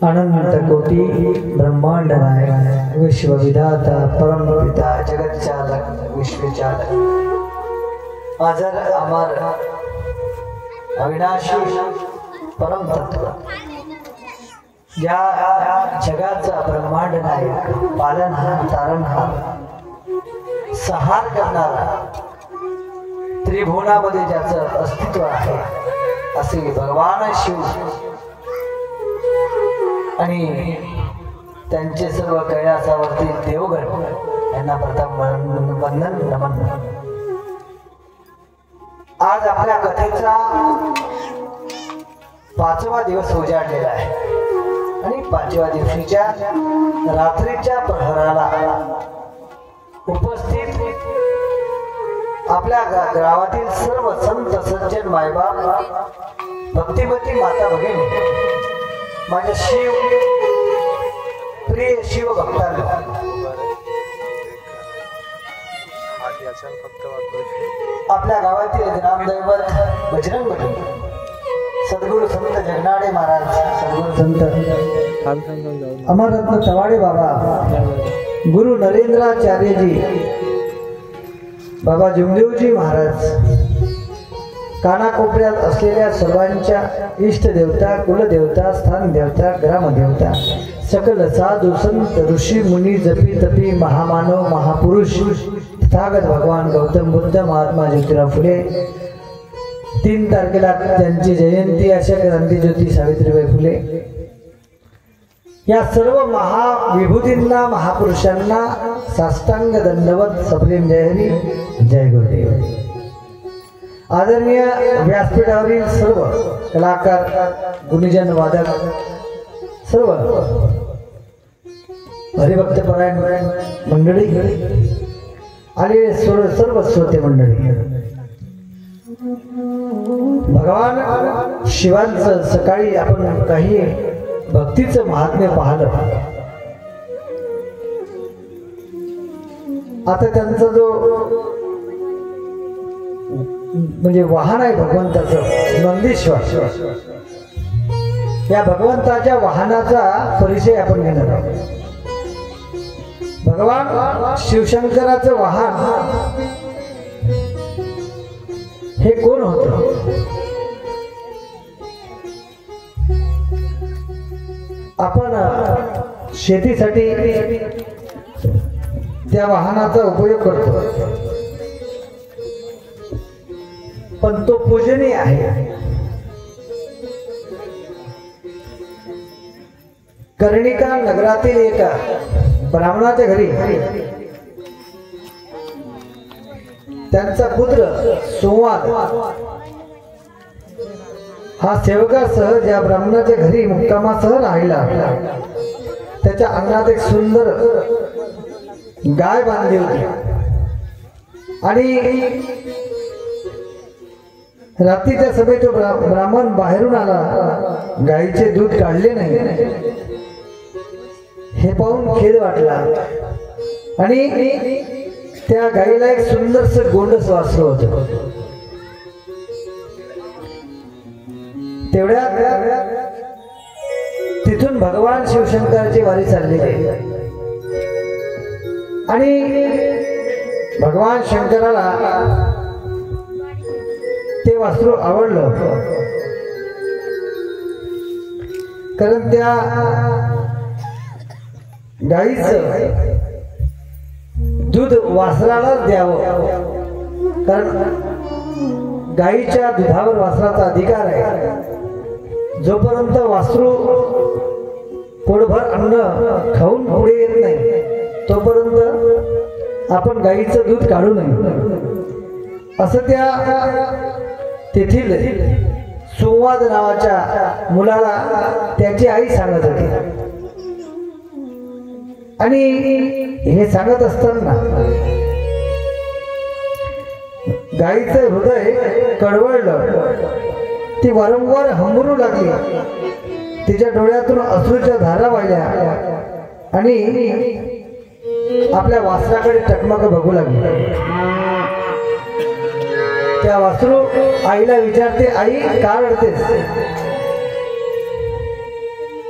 अनंत कोटि ब्रह्मांड नायक विश्व विधाता परम पिता जगत चालक विश्व चालक अजर अमर अविनाशी परम तत्व या जगाचा ब्रह्मांड नायक पालनहार तारणहार सहार करणारा त्रिभुवनामध्ये ज्याचं अस्तित्व आहे असे भगवान शिव आणि त्यांचे सर्व कैलासावरती देवगण यांना प्रथम वंदन नमन। आज आपल्या कथेचा 5वा दिवस उजाडलेला आहे आणि 5व्या दिवशीच्या रात्रीच्या प्रहराला उपस्थित आपल्या गावातील सर्व संत सज्जन मायबाप भक्तिमती माता भगिनी माझ्या शिव प्रिय शिव भक्तांना आपल्या गावातील ग्रामदैवत बजरंग बली सद्गुरु संत जगनाडे महाराज सद्गुरु संत अमररत्न तवाडे बाबा गुरु नरेंद्राचार्यजी बाबा जुमदेवजी महाराज कानाकोपऱ्यात असलेल्या सर्वांच्या इष्ट देवता कुलदेवता स्थान देवता ग्रामदेवता सकल साधू संत ऋषी मुनी जपी तपी महामानव महापुरुष तथागत भगवान गौतम बुद्ध महात्मा ज्योतिराव फुले 3 तारखेला त्यांची जयंती अशा क्रांतीज्योती सावित्रीबाई फुले या सर्व महाविभूतींना महापुरुषांना साष्टांग दंडवत सप्रेम जय हरी जय गुरुदेव। आदरणीय व्यासपीठावरील सर्व कलाकार गुणीजन वादक सर्व हरिभक्तपरायण मंडळी आणि सर्व श्रोते मंडळी भगवान शिवांचं सकाळी आपण काही भक्तीचं महात्म्य पाहिलं। आता त्यांचा जो म्हणजे वाहन आहे भगवंताचं नंदीश्वर या भगवंताच्या वाहनाचा परिचय आपण घेणार आहोत। भगवान शिवशंकराचं वाहन हे कोण होतं? आपण शेतीसाठी त्या वाहनाचा उपयोग करतो पण तो पूजनीय आहे। कर्णिका नगरातील एका ब्राह्मणाच्या घरी त्यांचा पुत्र संवाद हा सेवकासह ज्या ब्राह्मणाच्या घरी मुक्कामासह राहिला त्याच्या अंगणात एक सुंदर गाय बांधली होती आणि रात्रीच्या सभेत तो ब्राह्मण बाहेरून आला, गायीचे दूध काढले नाही हे पाहून खेद वाटला आणि त्या गायीला एक सुंदरस गोंडस वासरू होतं। तेवढ्या तिथून भगवान शिवशंकराची वारी चालली आणि भगवान शंकराला ते वासरू आवडलं कारण त्या गाईचं दूध वासरालाच द्यावं कारण गाईच्या दुधावर वासराचा अधिकार आहे। जोपर्यंत वासरू पोटभर अन्न खाऊन पुढे येत नाही तोपर्यंत आपण गाईचं दूध काढू नये असं त्या तेथील संवाद नावाच्या मुलाला त्याची आई सांगत होती आणि हे सांगत असताना गाईचं हृदय कळवळलं, ती वारंवार हंबरू लागली, तिच्या डोळ्यातून अश्रूच्या धारा वाहिल्या आणि आपल्या वासराकडे टकमक बघू लागली। त्या वासरू आईला विचारते, आई का रडतेस?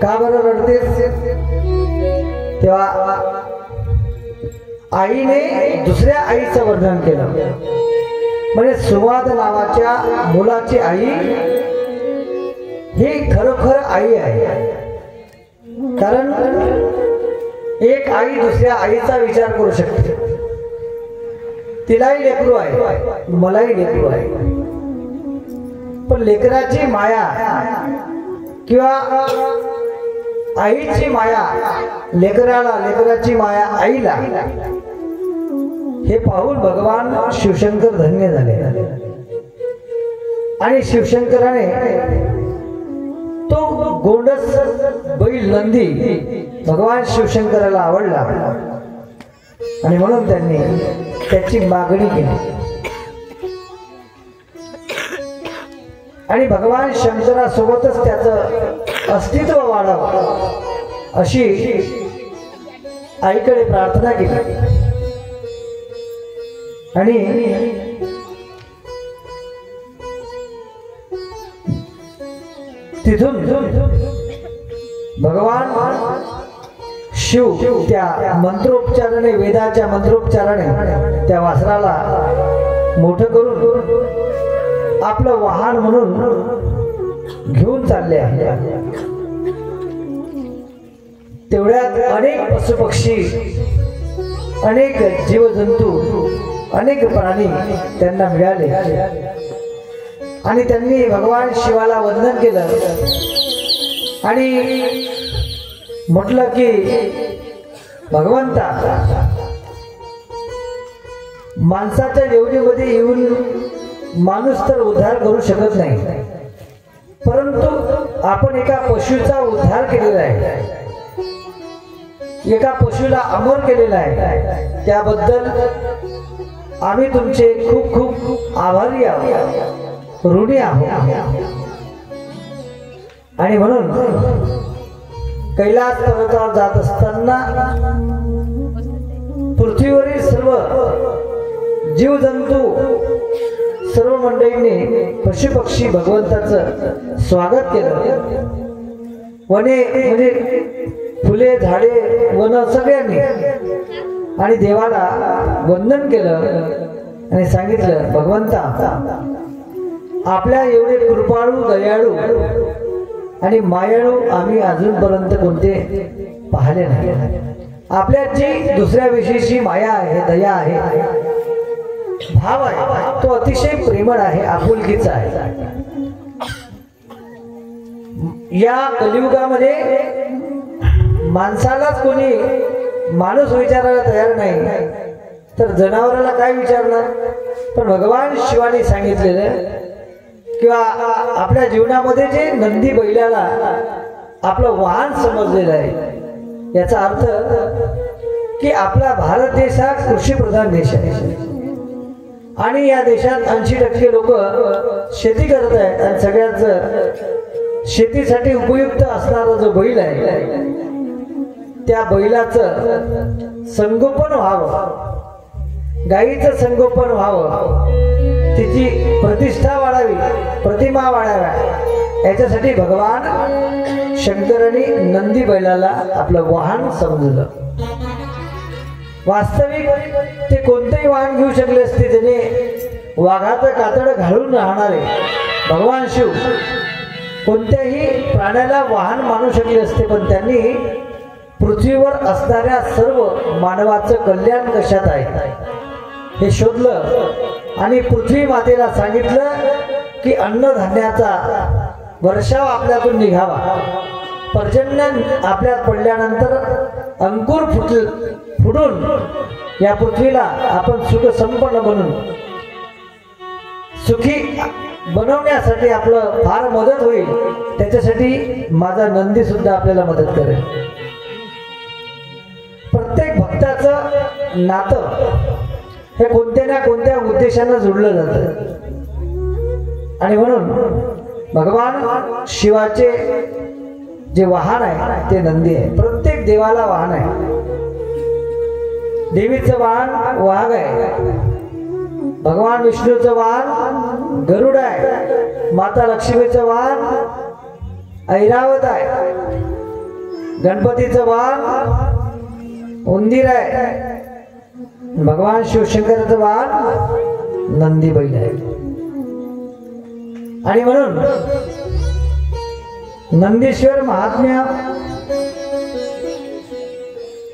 का बरं रडतेस? तेव्हा आईने दुसऱ्या आईचं वर्णन केलं, म्हणजे सुवाद नावाच्या मुलाची आई ही खरोखर आई आहे कारण एक आई दुसऱ्या आईचा विचार करू शकते तिलाही लेकरू आहे, मलाही लेकरू आहे, पण लेकराची माया किंवा आईची माया लेकराला, लेकराची माया आईला, हे पाहून भगवान शिवशंकर धन्य झाले. आणि शिवशंकराने तो गोंडस बैल नंदी भगवान शिवशंकराला आवडला आणि म्हणून त्यांनी त्याची मागणी केली. आणि भगवान शंकरासोबतच त्याचं अस्तित्व वाढावं अशी आईकडे प्रार्थना केली. आणि तिथून भगवान शिव त्या मंत्रोच्चाराने, वेदाच्या मंत्रोच्चाराने त्या वासराला मोठं करून आपलं वाहन म्हणून घेऊन चालले आहे. तेवढ्यात अनेक पशुपक्षी, अनेक जीवजंतू, अनेक प्राणी त्यांना मिळाले आणि त्यांनी भगवान शिवाला वंदन केलं आणि म्हटलं की भगवंता, माणसाच्या योनीमध्ये येऊन माणूस तर उद्धार करू शकत नाही, परंतु आपण एका पशुचा उद्धार केलेला आहे, एका पशुला अमर केलेला आहे, त्याबद्दल आम्ही तुमचे खूप खूप आभारी आहोत, ऋणी आहोत. आणि म्हणून कैलास पर्वतावर जात असताना पृथ्वीवरील सर्व जीवजंतू, सर्व मंडळींनी पशुपक्षी भगवंताचं स्वागत केलं. वने म्हणजे फुले, झाडे, वन सगळ्यांनी आणि देवाला वंदन केलं आणि सांगितलं, भगवंता, आपल्या एवढे कृपाळू, दयाळू आणि मायाळू आम्ही अजूनपर्यंत कोणते पाहिले नाही. आपल्यात जी दुसऱ्याविषयीची माया आहे, दया आहे, भाव आहे, तो अतिशय प्रेमळ आहे, आपुलकीचा आहे. या कलियुगामध्ये माणसालाच कोणी माणूस विचारायला तयार नाही, तर जनावराला काय विचारणार. पण भगवान शिवाने सांगितलेलं किंवा आपल्या जीवनामध्ये जे नंदी बैलाला आपलं वाहन समजलेलं आहे, याचा अर्थ की आपला भारत देश हा कृषीप्रधान देश आहे आणि या देशात 80% लोक शेती करत आहेत आणि सगळ्यांचं शेतीसाठी उपयुक्त असणारा जो बैल आहे, त्या बैलाचं संगोपन व्हावं, गायीचं संगोपन व्हावं, तिची प्रतिष्ठा वाढावी, प्रतिमा वाढाव्या, याच्यासाठी भगवान शंकरांनी नंदी बैलाला आपलं वाहन समजलं. वास्तविक ते कोणतेही वाहन घेऊ शकले असते, त्याने वाघाचं कातड घालून राहणारे भगवान शिव कोणत्याही प्राण्याला वाहन मानू शकले असते, पण त्यांनी पृथ्वीवर असणाऱ्या सर्व मानवाचं कल्याण कशात आहे हे शोधलं आणि पृथ्वी मातेला सांगितलं की अन्नधान्याचा वर्षाव आपल्यातून निघावा. पर्जन्य आपल्यात पडल्यानंतर अंकुर फुटून या पृथ्वीला आपण सुख संपन्न बनून सुखी बनवण्यासाठी आपलं फार मदत होईल. त्याच्यासाठी माझा नंदी सुद्धा आपल्याला मदत करेल. प्रत्येक भक्ताचं नातं हे कोणत्या ना कोणत्या उद्देशानं जोडलं जातं आणि म्हणून भगवान शिवाचे जे वाहन आहे ते नंदी आहे. प्रत्येक देवाला वाहन आहे. देवीचं वाहन वाघ आहे, भगवान विष्णूचं वाहन गरुड आहे, माता लक्ष्मीचं वाहन ऐरावत आहे, गणपतीचं वाहन उंदीर आहे, भगवान शिवशंकराचं वाहन नंदी बैल आहे. आणि म्हणून नंदीश्वर महात्म्य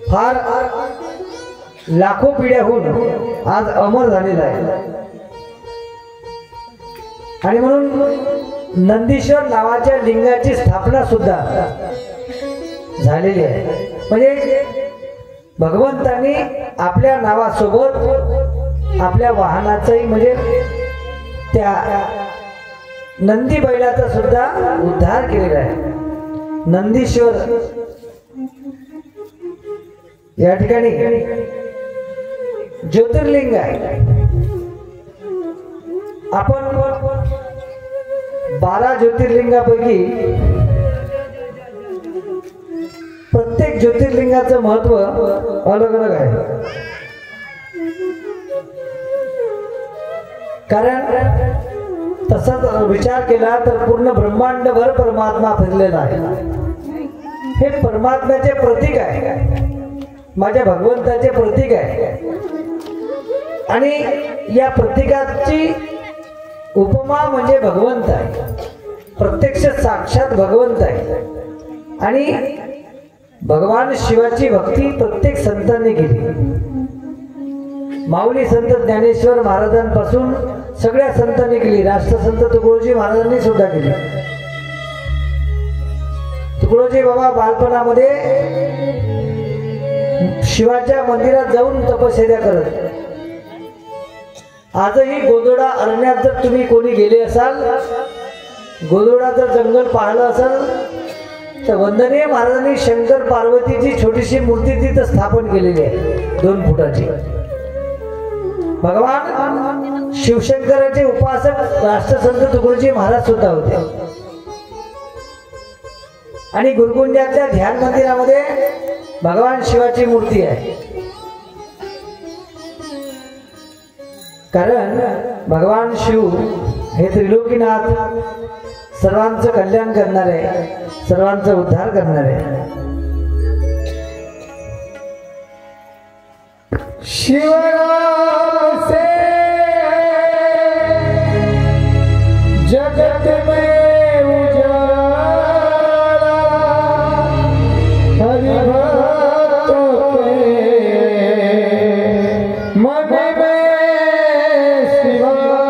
फार लाखो पिढ्याहून आज अमर झालेला आहे। आणि म्हणून नंदीश्वर नावाच्या लिंगाची स्थापना सुद्धा झालेली आहे। म्हणजे भगवंतांनी आपल्या नावासोबत आपल्या वाहनाचाही म्हणजे त्या नंदी बैलाचा सुद्धा उद्धार केलेला आहे। नंदीश्वर या ठिकाणी ज्योतिर्लिंग आहे। आपण 12 ज्योतिर्लिंगापैकी प्रत्येक ज्योतिर्लिंगाचं महत्व अलग अलग आहे। कारण तसाच विचार केला तर पूर्ण ब्रह्मांडभर परमात्मा फिरलेला आहे। हे परमात्म्याचे प्रतीक आहे, माझ्या भगवंताचे प्रतीक आहे। आणि या प्रतीकाची उपमा म्हणजे भगवंत आहे, प्रत्यक्ष साक्षात भगवंत आहे। आणि भगवान शिवाची भक्ती प्रत्येक संतांनी केली। माऊली संत ज्ञानेश्वर महाराजांपासून सगळ्या संतांनी केली, राष्ट्रसंत तुकडोजी महाराजांनी सुद्धा केली। तुकडोजी बाबा बालपणामध्ये शिवाच्या मंदिरात जाऊन तपश्चर्या करत। आजही गोदोडा अरण्यात जर तुम्ही कोणी गेले असाल, गोदोडा जर जंगल पाहिलं असाल तर वंदनीय महाराजांनी शंकर पार्वतीची छोटीशी मूर्ती तिथं स्थापन केलेली आहे, 2 फुटाची। भगवान शिवशंकराचे उपासक राष्ट्रसंत तुकडोजी महाराज सुद्धा होते। आणि गुरुकुंजातल्या ध्यान मंदिरामध्ये भगवान शिवाची मूर्ती आहे। कारण भगवान शिव हे त्रिलोकीनाथ, सर्वांचं कल्याण करणारे, सर्वांचा उद्धार करणारे। शिवनाम से जगत में उजाला, हरि भक्तों के मन में शिवाला।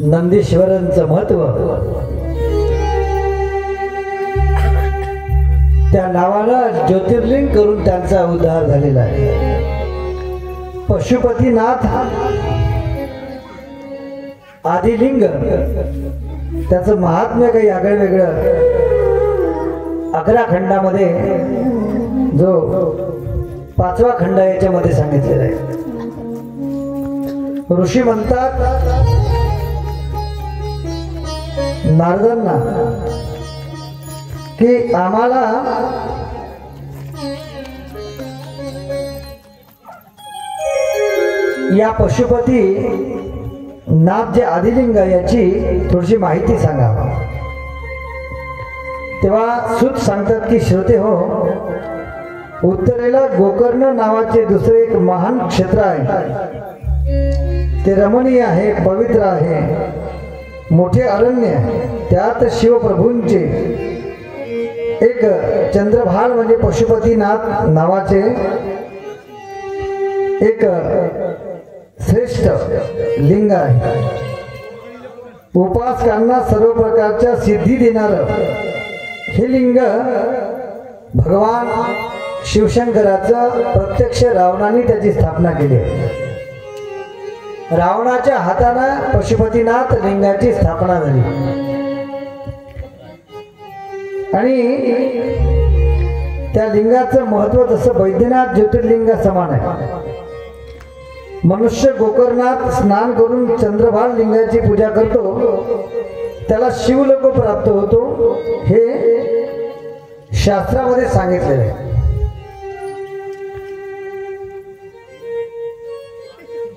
नंदीश्वरांचं महत्व, त्या नावाला ज्योतिर्लिंग करून त्यांचा उद्धार झालेला आहे. पशुपतीनाथ आदिलिंग, त्याचं महात्म्य काही आगळं वेगळं 11 खंडामध्ये, जो 5वा खंड याच्यामध्ये सांगितलेला आहे. ऋषी म्हणतात नारदांना की आम्हाला या पशुपती नाथ जे आदिलिंग याची थोडीशी माहिती सांगा. तेव्हा सूत सांगतात की श्रोते हो, उत्तरेला गोकर्ण नावाचे दुसरे एक महान क्षेत्र आहे. ते रमणीय आहे, पवित्र आहे, मोठे अरण्य आहे. त्यात शिवप्रभूंचे एक चंद्रभाल म्हणजे पशुपतीनाथ नावाचे एक श्रेष्ठ लिंग आहे. उपासकांना सर्व प्रकारच्या सिद्धी देणारं हे लिंग भगवान शिवशंकराचं प्रत्यक्ष रावणाने त्याची स्थापना केली. रावणाच्या हाताने पशुपतीनाथ लिंगाची स्थापना झाली आणि त्या लिंगाचं महत्व तसं वैद्यनाथ ज्योतिर्लिंग समान आहे. मनुष्य गोकर्णात स्नान करून चंद्रभाल लिंगाची पूजा करतो, त्याला शिवलोक प्राप्त होतो, हे शास्त्रामध्ये सांगितलेलं आहे.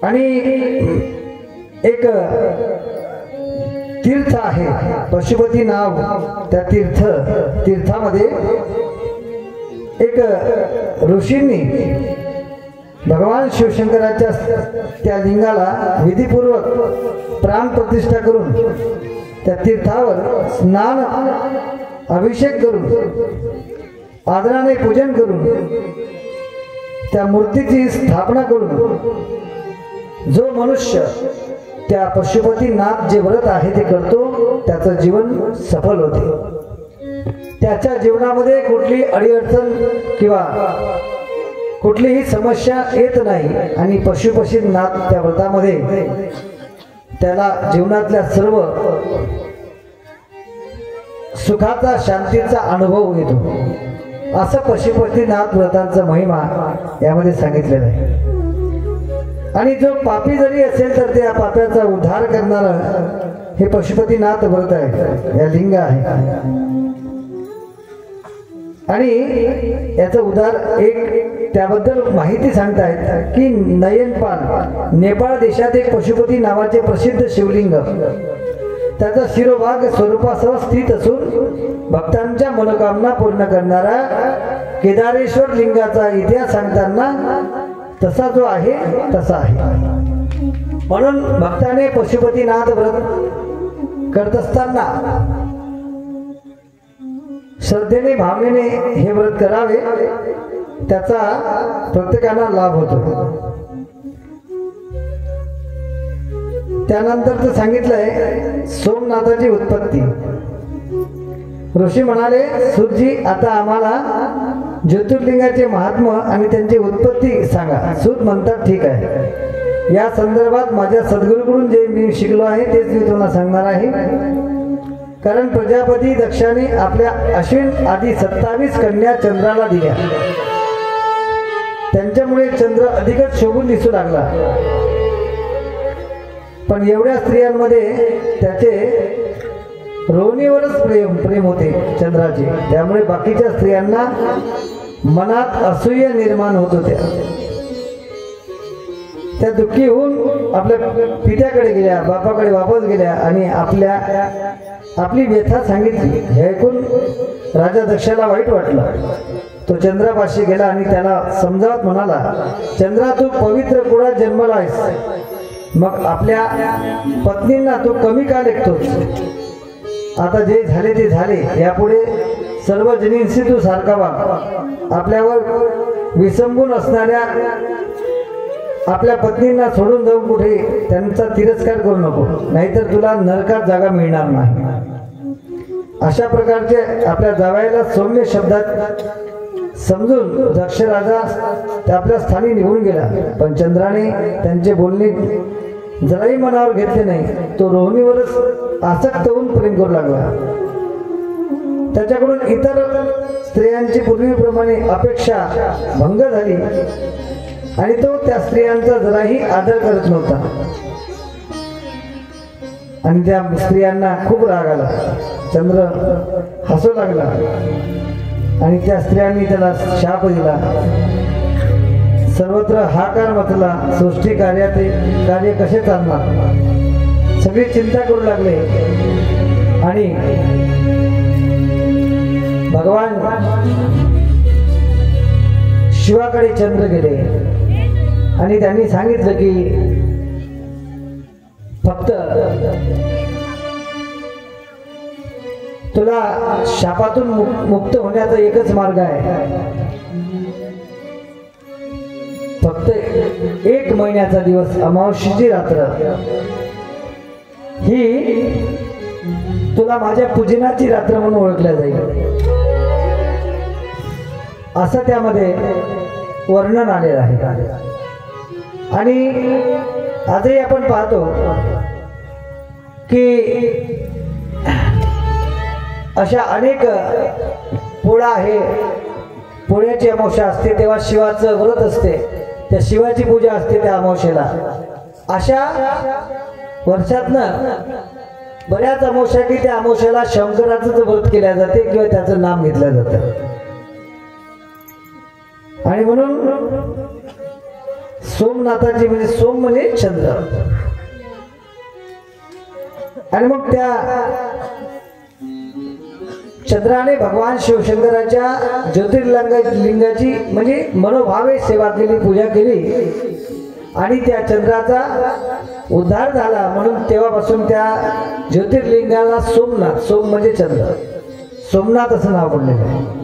आणि एक तीर्थ आहे पशुपती नाव, त्या तीर्थामध्ये एक ऋषींनी भगवान शिवशंकराच्या त्या लिंगाला विधीपूर्वक प्राण प्रतिष्ठा करून त्या तीर्थावर स्नान अभिषेक करून आदराने पूजन करून त्या मूर्तीची स्थापना करून जो मनुष्य त्या पशुपतीनाथ जे व्रत आहे ते करतो, त्याचं जीवन सफल होते. त्याच्या जीवनामध्ये कुठली अडीअडचण किंवा कुठलीही समस्या येत नाही आणि पशुपतीनाथ त्या व्रतामध्ये त्याला जीवनातल्या सर्व सुखाचा, शांतीचा अनुभव येतो. असं पशुपतीनाथ व्रतांचा महिमा यामध्ये सांगितलेला आहे. आणि जो पापी जरी असेल तर त्या पाप्याचा उद्धार करणारं हे पशुपतीनाथ व्रत आहे, या लिंग आहे. आणि याचं उद्धार एक त्याबद्दल माहिती सांगतायत की नयनपाल नेपाळ देशात एक पशुपती नावाचे प्रसिद्ध शिवलिंग, त्याचा शिरोभाग स्वरूपासह स्थित असून भक्तांच्या मनोकामना पूर्ण करणारा केदारेश्वर लिंगाचा इतिहास सांगताना तसा जो आहे तसा आहे. म्हणून भक्ताने पशुपतीनाथ व्रत करत असताना श्रद्धेने भावनेने हे व्रत करावे, त्याचा प्रत्येकाला लाभ होतो. त्यानंतर सांगितलंय सोमनाथाची उत्पत्ती. ऋषी म्हणाले, सूतजी आता आम्हाला ज्योतिर्लिंगाचे महात्म्य आणि त्यांची उत्पत्ती सांगा. सूत म्हणतात ठीक आहे, या संदर्भात माझ्या सद्गुरूकडून जे मी शिकलो आहे तेच मी तुम्हाला सांगणार आहे. कारण प्रजापती दक्षाने आपल्या अश्विन आदी 27 कन्या चंद्राला दिल्या, त्यांच्यामुळे चंद्र अधिकच शोभून दिसू लागला. पण एवढ्या स्त्रियांमध्ये त्याचे रोहिणीवरच प्रेम होते चंद्राचे, त्यामुळे बाकीच्या स्त्रियांना मनात असूय निर्माण होत होत्या. त्या दुःखी होऊन आपल्या पित्याकडे गेल्या, बापाकडे वापस गेल्या आणि आपली व्यथा सांगितली. हे ऐकून राजा दक्षाला वाईट वाटलं. तो चंद्रापाशी गेला आणि त्याला समजावत म्हणाला, चंद्रा तू पवित्र कुळात जन्मला आहेस, मग आपल्या पत्नींना तू कमी का लेखतोस? आता जे झाले ते झाले, यापुढे सर्व जनींशी तू सारखा वाग. आपल्यावर विसंबून असणाऱ्या आपल्या पत्नींना सोडून जाऊन कुठे त्यांचा तिरस्कार करू नको, नाहीतर तुला नरकात जागा मिळणार नाही. अशा प्रकारचे आपल्या जावयाला सौम्य शब्दात समजून दक्ष राजा आपल्या स्थानी निघून गेला. पण चंद्राने त्यांचे बोलणे जराही मनावर घेतले नाही. तो रोहिणीवरच आसक्त होऊन प्रेम करू लागला. त्याच्याकडून इतर स्त्रियांची पूर्वीप्रमाणे अपेक्षा भंग झाली आणि तो त्या स्त्रियांचा जराही आदर करत नव्हता. आणि त्या स्त्रियांना खूप राग आला. चंद्र हसू लागला आणि त्या स्त्रियांनी त्याला शाप दिला. सर्वत्र हाकार मचला. सृष्टी कार्य कसे चालणार, सगळी चिंता करू लागले. आणि भगवान शिवाकडे चंद्र गेले आणि त्यांनी सांगितलं की फक्त तुला शापातून मुक्त होण्याचा एकच मार्ग आहे. फक्त 1 महिन्याचा दिवस, अमावस्येची रात्र ही तुला माझ्या पूजनाची रात्र म्हणून ओळखल्या जाईल, असं त्यामध्ये वर्णन आलेलं आहे. आणि आजही आपण पाहतो की अशा अनेक पोळा आहे. पोळ्याची अमावस्या असते तेव्हा शिवाचं व्रत असते, त्या शिवाची पूजा असते त्या अमावस्येला. अशा वर्षातनं बऱ्याच अमावस्या की त्या अमावस्येला शंकराचं व्रत केल्या जाते किंवा त्याचं नाम घेतलं जातं. आणि म्हणून सोमनाथाची म्हणजे सोम म्हणजे चंद्र. आणि मग त्या चंद्राने भगवान शिवशंकराच्या ज्योतिर्लिंगाची म्हणजे मनोभावे सेवा केली, पूजा केली आणि त्या चंद्राचा उद्धार झाला. म्हणून तेव्हापासून त्या ज्योतिर्लिंगाला सोमनाथ, सोम म्हणजे चंद्र, सोमनाथ असं नाव पडलेलं आहे.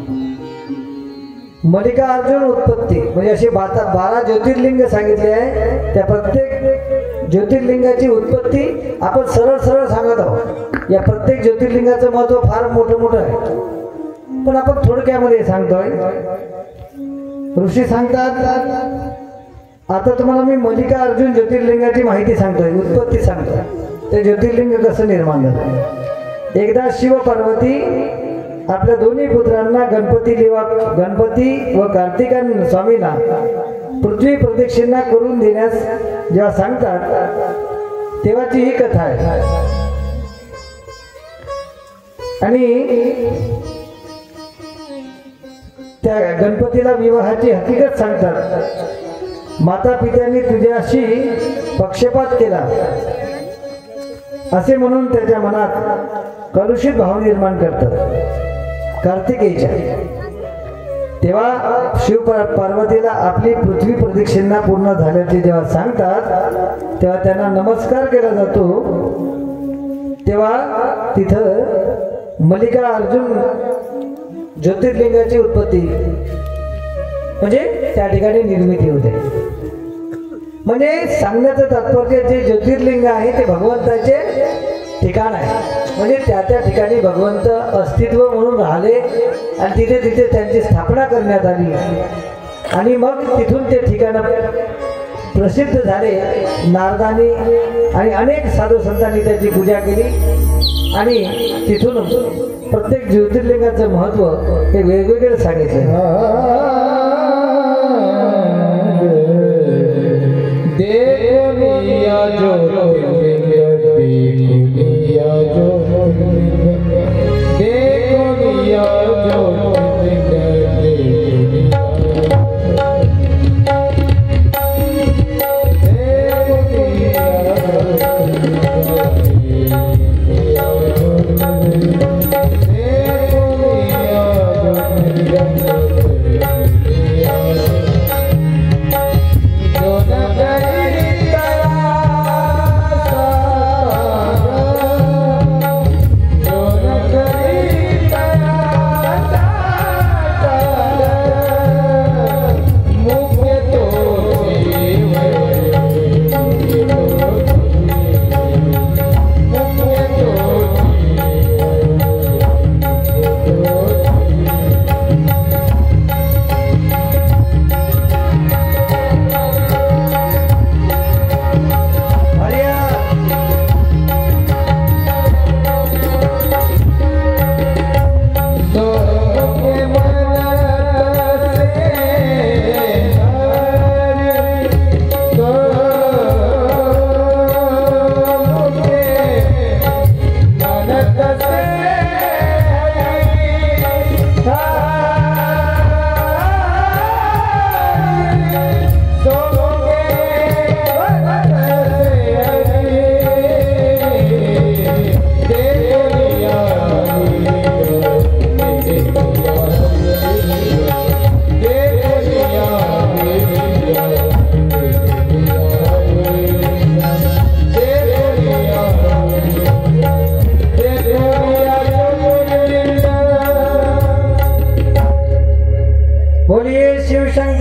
मल्लिकार्जुन उत्पत्ती म्हणजे असे 12 ज्योतिर्लिंग सांगितले आहे. त्या प्रत्येक ज्योतिर्लिंगाची उत्पत्ती आपण सरळ सरळ सांगत आहोत. या प्रत्येक ज्योतिर्लिंगाचं महत्व फार मोठं आहे, पण आपण थोडक्यामध्ये सांगतोय. ऋषी सांगतात. आता तुम्हाला मी मल्लिकार्जुन ज्योतिर्लिंगाची माहिती सांगतोय, उत्पत्ती सांगतोय. ते ज्योतिर्लिंग कसं निर्माण झालं. एकदा शिव पार्वती आपल्या दोन्ही पुत्रांना गणपती व कार्तिकान स्वामींना पृथ्वी प्रदक्षिणा करून देण्यास जेव्हा सांगतात तेव्हाची ही कथा आहे. आणि त्या गणपतीला विवाहाची हकीकत सांगतात. माता पित्यांनी तुझ्याशी पक्षपात केला असे म्हणून त्याच्या मनात कलुषित भाव निर्माण करतात. कार्तिकेयच्या तेव्हा शिव पार्वतीला आपली पृथ्वी प्रदक्षिणा पूर्ण झाल्याचे जेव्हा सांगतात तेव्हा त्यांना नमस्कार केला जातो. तेव्हा तिथं मल्लिकार्जुन ज्योतिर्लिंगाची उत्पत्ती म्हणजे त्या ठिकाणी निर्मिती होते. म्हणजे सांगण्याचं तात्पर्य जे ज्योतिर्लिंग आहे ते भगवंताचे ठिकाण आहे. म्हणजे त्या ठिकाणी भगवंत अस्तित्व म्हणून राहिले आणि तिथे त्यांची स्थापना करण्यात आली. आणि मग तिथून ते ठिकाण प्रसिद्ध झाले. नारदांनी आणि अनेक साधू संतांनी त्याची पूजा केली आणि तिथून प्रत्येक ज्योतिर्लिंगाचं महत्व हे वेगवेगळे सांगितले.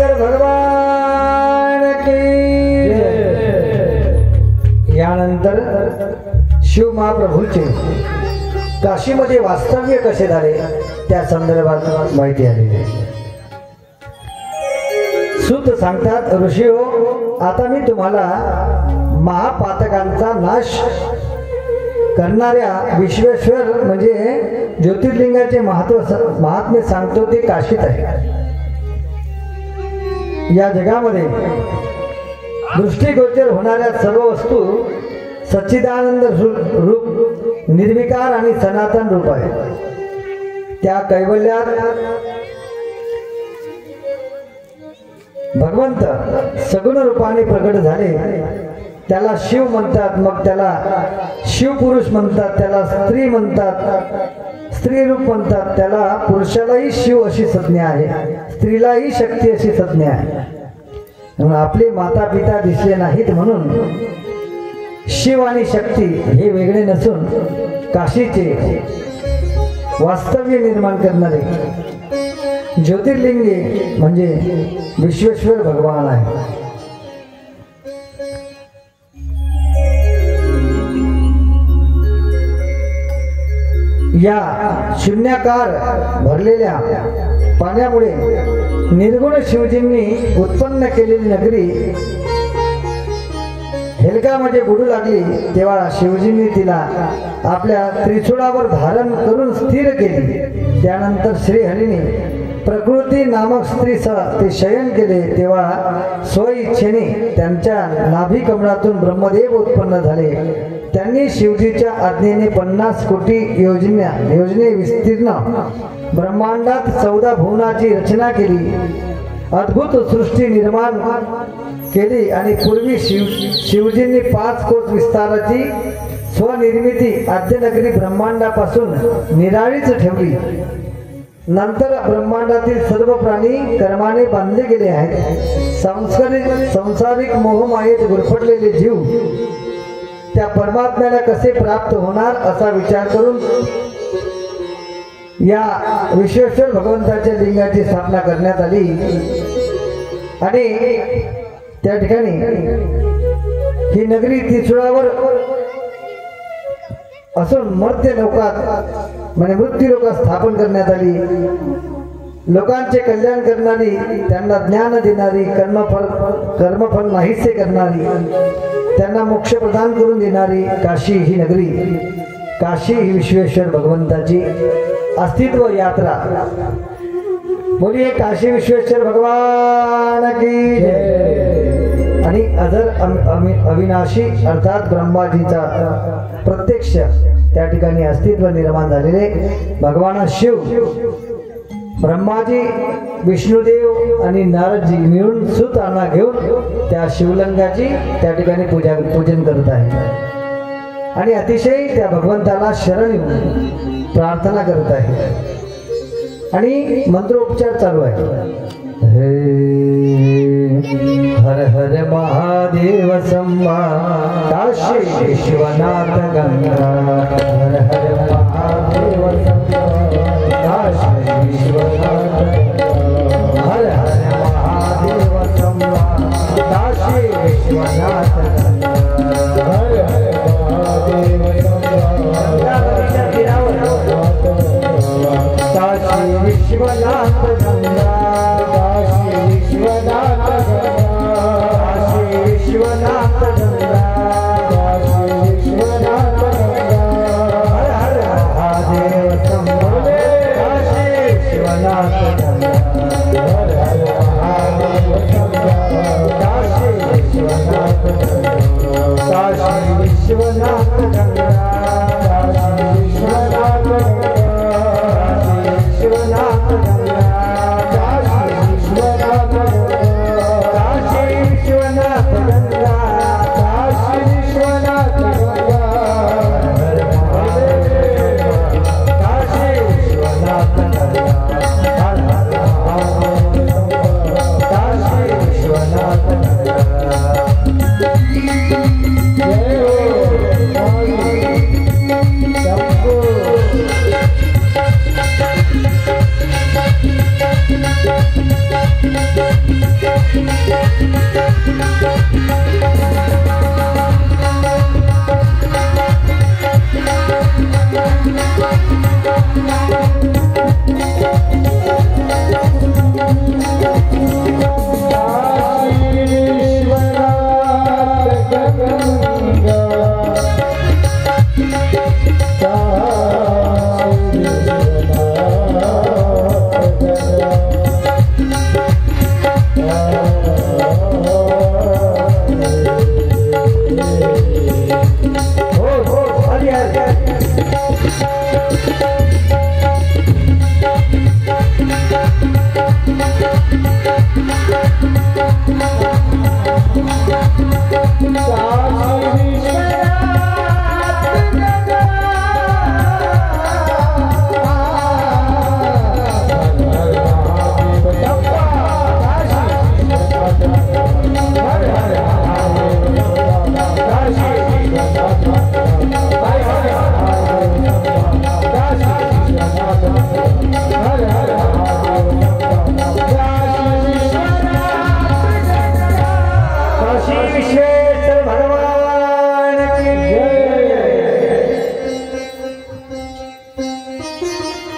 शंकर भगवान की जय। यानंतर शिव महाप्रभूंचे काशीमध्ये वास्तव्य कसे झाले त्या संदर्भात माहिती आली। सूत सांगतात, ऋषी हो, आता मी तुम्हाला महापातकांचा नाश करणाऱ्या विश्वेश्वर म्हणजे ज्योतिर्लिंगाचे महात्म्य सांगतो ते काशीत आहे। या जगामध्ये दृष्टिगोचर होणाऱ्या सर्व वस्तू सच्चिदानंद रूप, निर्विकार आणि सनातन रूप आहे। त्या कैवल्यात भगवंत सगुण रूपाने प्रकट झाले, त्याला शिव म्हणतात, मग त्याला शिव पुरुष म्हणतात, त्याला स्त्री म्हणतात, स्त्री रूप म्हणतात, त्याला पुरुषालाही शिव अशी संज्ञा आहे, स्त्रीलाही शक्ती अशी संज्ञा आहे। आपले माता पिता दिसले नाहीत म्हणून शिव आणि शक्ती हे वेगळे नसून काशीचे वास्तव्य निर्माण करणारे ज्योतिर्लिंगे म्हणजे विश्वेश्वर भगवान आहे। या शून्याकार भरलेल्या पाण्यामुळे निर्गुण शिवजींनी उत्पन्न केलेली नगरी हेलकामध्ये बुडू लागली, तेव्हा शिवजींनी तिला आपल्या त्रिशूळावर धारण करून स्थिर केली। त्यानंतर श्रीहरीने प्रकृती नामक स्त्रीसह ते शयन केले, तेव्हा स्वइच्छेने त्यांच्या नाभी कमळातून ब्रह्मदेव उत्पन्न झाले। त्यांनी शिवजीच्या आज्ञेने 50 कोटी योजने विस्तीर्ण ब्रह्मांडात 14 भुवनाची रचना केली, अद्भुत सृष्टी निर्माण केली आणि पूर्वी शिवजींनी 5 कोस विस्ताराची स्वनिर्मिती आद्यनगरी ब्रह्मांडापासून निराळीच ठेवली। नंतर ब्रह्मांडातील सर्व प्राणी कर्माने बांधले गेले आहेत। संसारिक मोहमायेत गुरफटलेले जीव त्या परमात्म्याला कसे प्राप्त होणार असा विचार करून या विश्वेश्वर भगवंताच्या लिंगाची स्थापना करण्यात आली आणि त्या ठिकाणी ही नगरी त्रिशूळावर असून मर्त्य लोकात म्हणजे मृत्यू लोकात स्थापन करण्यात आली। लोकांचे कल्याण करणारी, त्यांना ज्ञान देणारी, कर्मफल नाहीसे करणारी, त्यांना मोक्ष प्रदान करून देणारी काशी ही नगरी, काशी ही विश्वेश्वर भगवंताची अस्तित्व यात्रा। बोलिए काशी विश्वेश्वर भगवान की जय। आणि अजर अविनाशी अर्थात ब्रह्माजीचा प्रत्यक्ष त्या ठिकाणी अस्तित्व निर्माण झालेले भगवान शिव, ब्रह्माजी, विष्णुदेव आणि नारदजी मिळून सुताना घेऊन त्या शिवलिंगाची त्या ठिकाणी पूजन करत आहेत आणि अतिशय त्या भगवंताला शरण येऊन प्रार्थना करत आहेत आणि मंत्रोपचार चालू आहे। हर हर महादेव सम्मा काशी विश्वनाथ गंगा, हर हर महादेव सम्मा काशी विश्वनाथ, हर हर महादेव सम्मा काशी विश्वनाथ, हर हर महादेव काशी विश्वनाथ गंगा, काशी विश्वनाथ गंगा, काशी विश्वनाथ गंगा, काशी विश्वनाथ गंगा, हर हर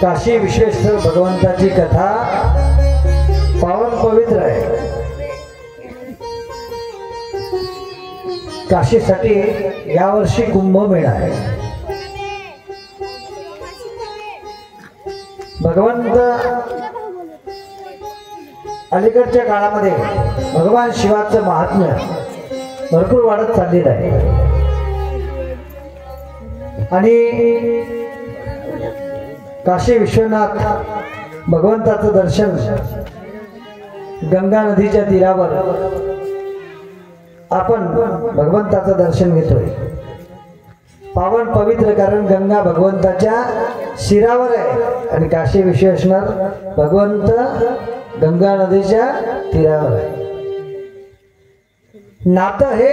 काशी विश्वेश्वर भगवंताची कथा पावन पवित्र आहे। काशीसाठी यावर्षी कुंभमेळा आहे। भगवंत अलीकडच्या काळामध्ये भगवान शिवाचं महात्म्य भरपूर वाढत चाललेलं आहे आणि काशी विश्वनाथ भगवंताचं दर्शन गंगा नदीच्या तीरावर आपण भगवंताचं दर्शन घेतोय। पावन पवित्र, कारण गंगा भगवंताच्या शिरावर आहे आणि काशी विश्वेश्वर भगवंत गंगा नदीच्या तीरावर आहे। नातं हे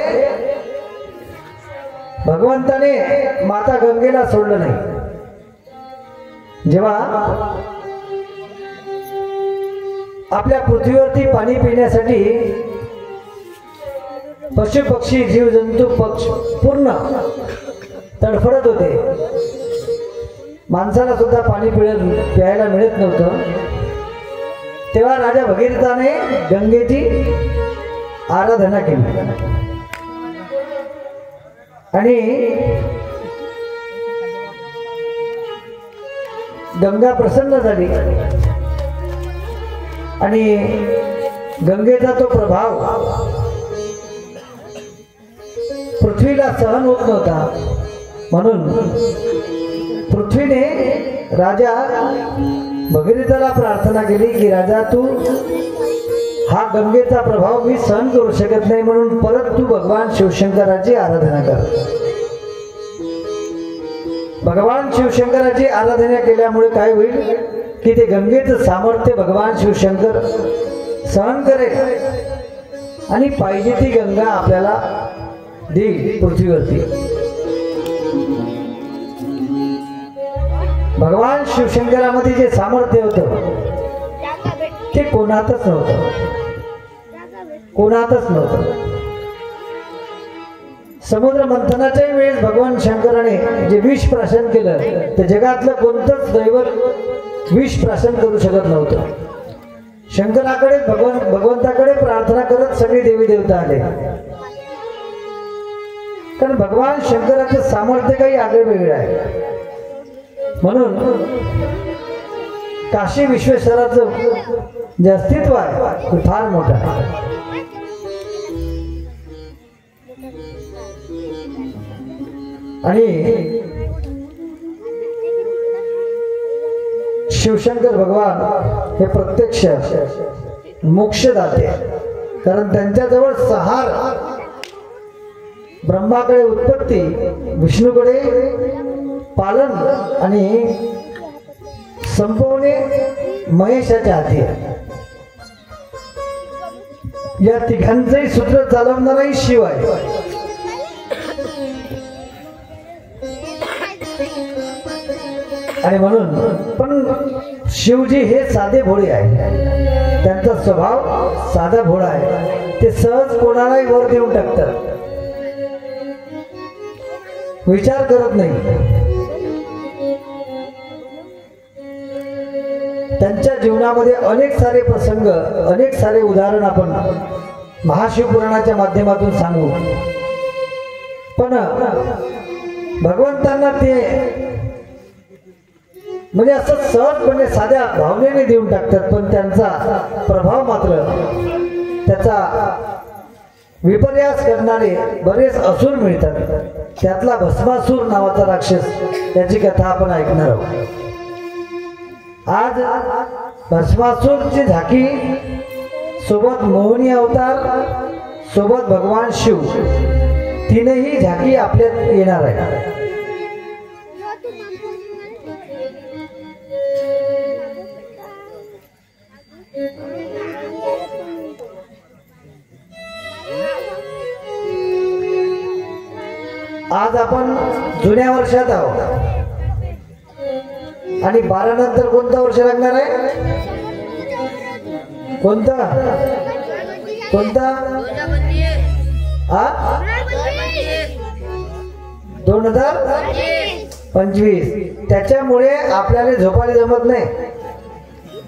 भगवंताने माता गंगेला सोडलं नाही। जेव्हा आपल्या पृथ्वीवरती पाणी पिण्यासाठी पशु पक्षी जीव जंतू पूर्ण तडफडत होते, माणसाला सुद्धा पाणी प्यायला मिळत नव्हतं, तेव्हा राजा भगीरथाने गंगेची आराधना केली आणि गंगा प्रसन्न झाली आणि गंगेचा तो प्रभाव पृथ्वीला सहन होत नव्हता, म्हणून पृथ्वीने राजा भगीरथाला प्रार्थना केली की राजा, तू हा गंगेचा प्रभाव मी सहन करू शकत नाही, म्हणून परत तू भगवान शिवशंकराची आराधना कर। भगवान शिवशंकराची आराधना केल्यामुळे काय होईल की ते गंगेचं सामर्थ्य भगवान शिवशंकर सहन करेल आणि पाहिजे ती गंगा आपल्याला देईल पृथ्वीवरती। भगवान शिवशंकरामध्ये जे सामर्थ्य होतं ते कोणातच नव्हतं। समुद्र मंथनाच्या वेळेस भगवान शंकराने जे विष प्राशन केलं ते जगातलं कोणतंच दैवत विष प्राशन करू शकत नव्हतं। शंकराकडे भगवंताकडे प्रार्थना करत सगळे देवी देवता आले, कारण भगवान शंकराचं सामर्थ्य काही आगळं वेगळं आहे। म्हणून काशी विश्वेश्वराचं जे अस्तित्व आहे ते फार मोठं आहे आणि शिवशंकर भगवान हे प्रत्यक्ष मोक्षदाते, कारण त्यांच्याजवळ 6 ब्रह्माकडे उत्पत्ती, विष्णूकडे पालन आणि संपवणे महेशाच्या हाती आहे। या तिघांचंही सूत्र चालवणाराही शिव आहे आणि म्हणून पण शिवजी हे साधे भोळे आहे, त्यांचा स्वभाव साधा भोळा आहे, ते सहज कोणालाही वर देऊन टाकतात, विचार करत नाही। त्यांच्या जीवनामध्ये अनेक सारे प्रसंग, अनेक सारे उदाहरण आपण महाशिवपुराणाच्या माध्यमातून सांगू, पण भगवंतांना ते म्हणजे असं सहजपणे साध्या भावनेने देऊन टाकतात, पण त्यांचा प्रभाव मात्र, त्याचा विपर्यास करणारे बरेच असुर मिळतात। त्यातला भस्मासूर नावाचा राक्षस, त्याची कथा आपण ऐकणार आहोत। आज भस्मासूरची झाकी सोबत मोहिनी अवतार, सोबत भगवान शिव, तीनही झाकी आपल्यात येणार आहे। आज आपण जुन्या वर्षात आहोत आणि 12 नंतर कोणतं वर्ष लागणार आहे? कोणतं? 2000 25 त्याच्यामुळे आपल्याला झोपायला जमत नाही।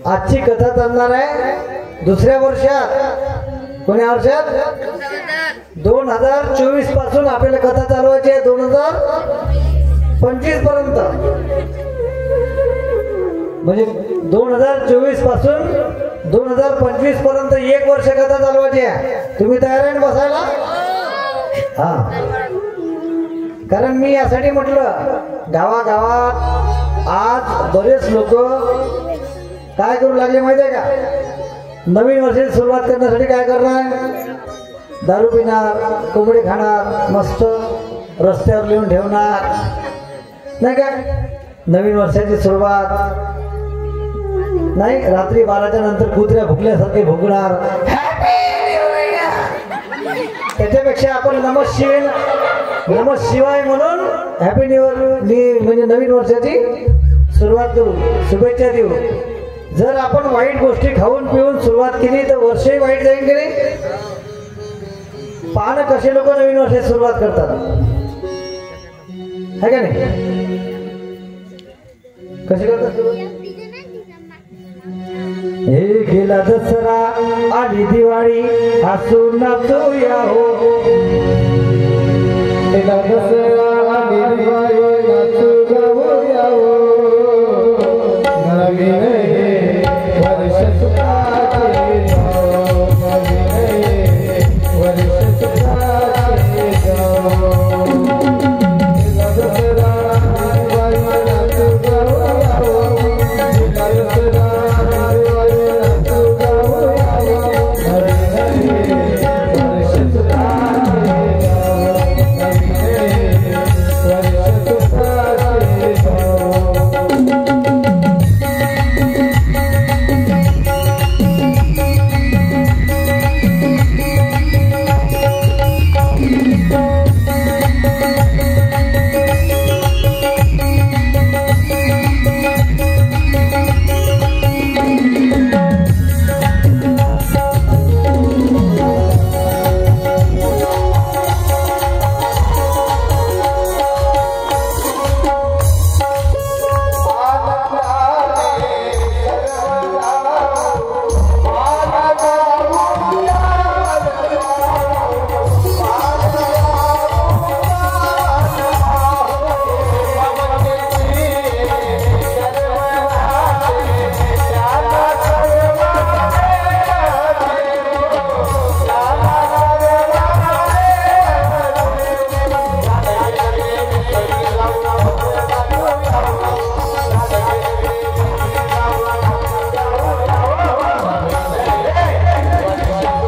आजची कथा चालणार आहे दुसऱ्या वर्षात। कोण्या वर्षात? 2024 पासून आपल्याला कथा चालवायची आहे 2025 पर्यंत। म्हणजे 2024 पासून 2025 पर्यंत 1 वर्ष कथा चालवायची आहे। तुम्ही तयार आहे बसायला? हा, कारण मी यासाठी म्हटलं गावागावात आज बरेच लोक काय करू लागले माहिती आहे का? नवीन वर्षाची सुरुवात करण्यासाठी काय करणार? दारू पिणार, कोंबडी खाणार, मस्त रस्त्यावर लिहून ठेवणार नाही का? नवीन वर्षाची सुरुवात नाही, रात्री 12च्या नंतर कुत्र्या भुकल्यासारखे भुकणार। त्याच्यापेक्षा आपण नमः शिवाय म्हणून हॅपी न्यू इयर म्हणजे नवीन वर्षाची सुरुवात करू, शुभेच्छा देऊ। जर आपण वाईट गोष्टी खाऊन पिऊन सुरुवात केली तर वर्षही वाईट जाईल की नाही? पाहणं कसे लोक नवीन वर्षाची सुरुवात करतात है का नाही? कसे करतात? हे गेला दसरा आली दिवाळी हसू नाचूया हो। गेला दसरा आली दिवाळी नाचू गाऊया हो। नवीन वर्ष सुखाचे जाओ, नवीन वर्ष सुखाचे जाओ। गेला दसरा आली दिवाळी नाचू गाऊया हो। गेला दसरा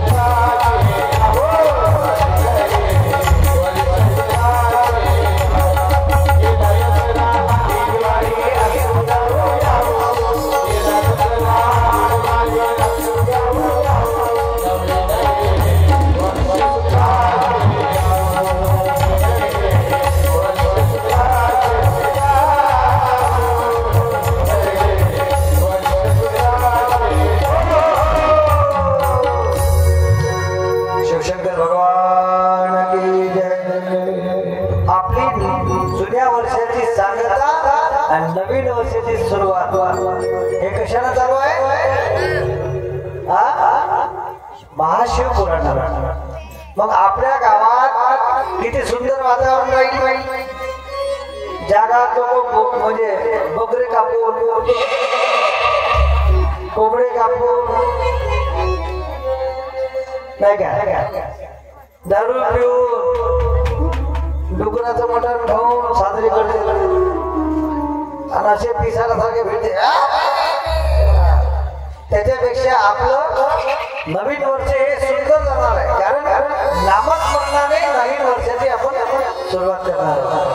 मग आपल्या गावात किती सुंदर वातावरण राहील। जगात लोक म्हणजे बकरे कापून कोंबडे कापून नाही का, दारू पिऊन डुकराचं मटण खाऊन साजरी करते आणि असे पिसाला सारखे भेटते। त्याच्यापेक्षा आपलं नवीन वर्ष हे सुंदर जाणार आहे, कारण नामस्मरणाने नवीन वर्षाची आपण सुरुवात करणार आहोत।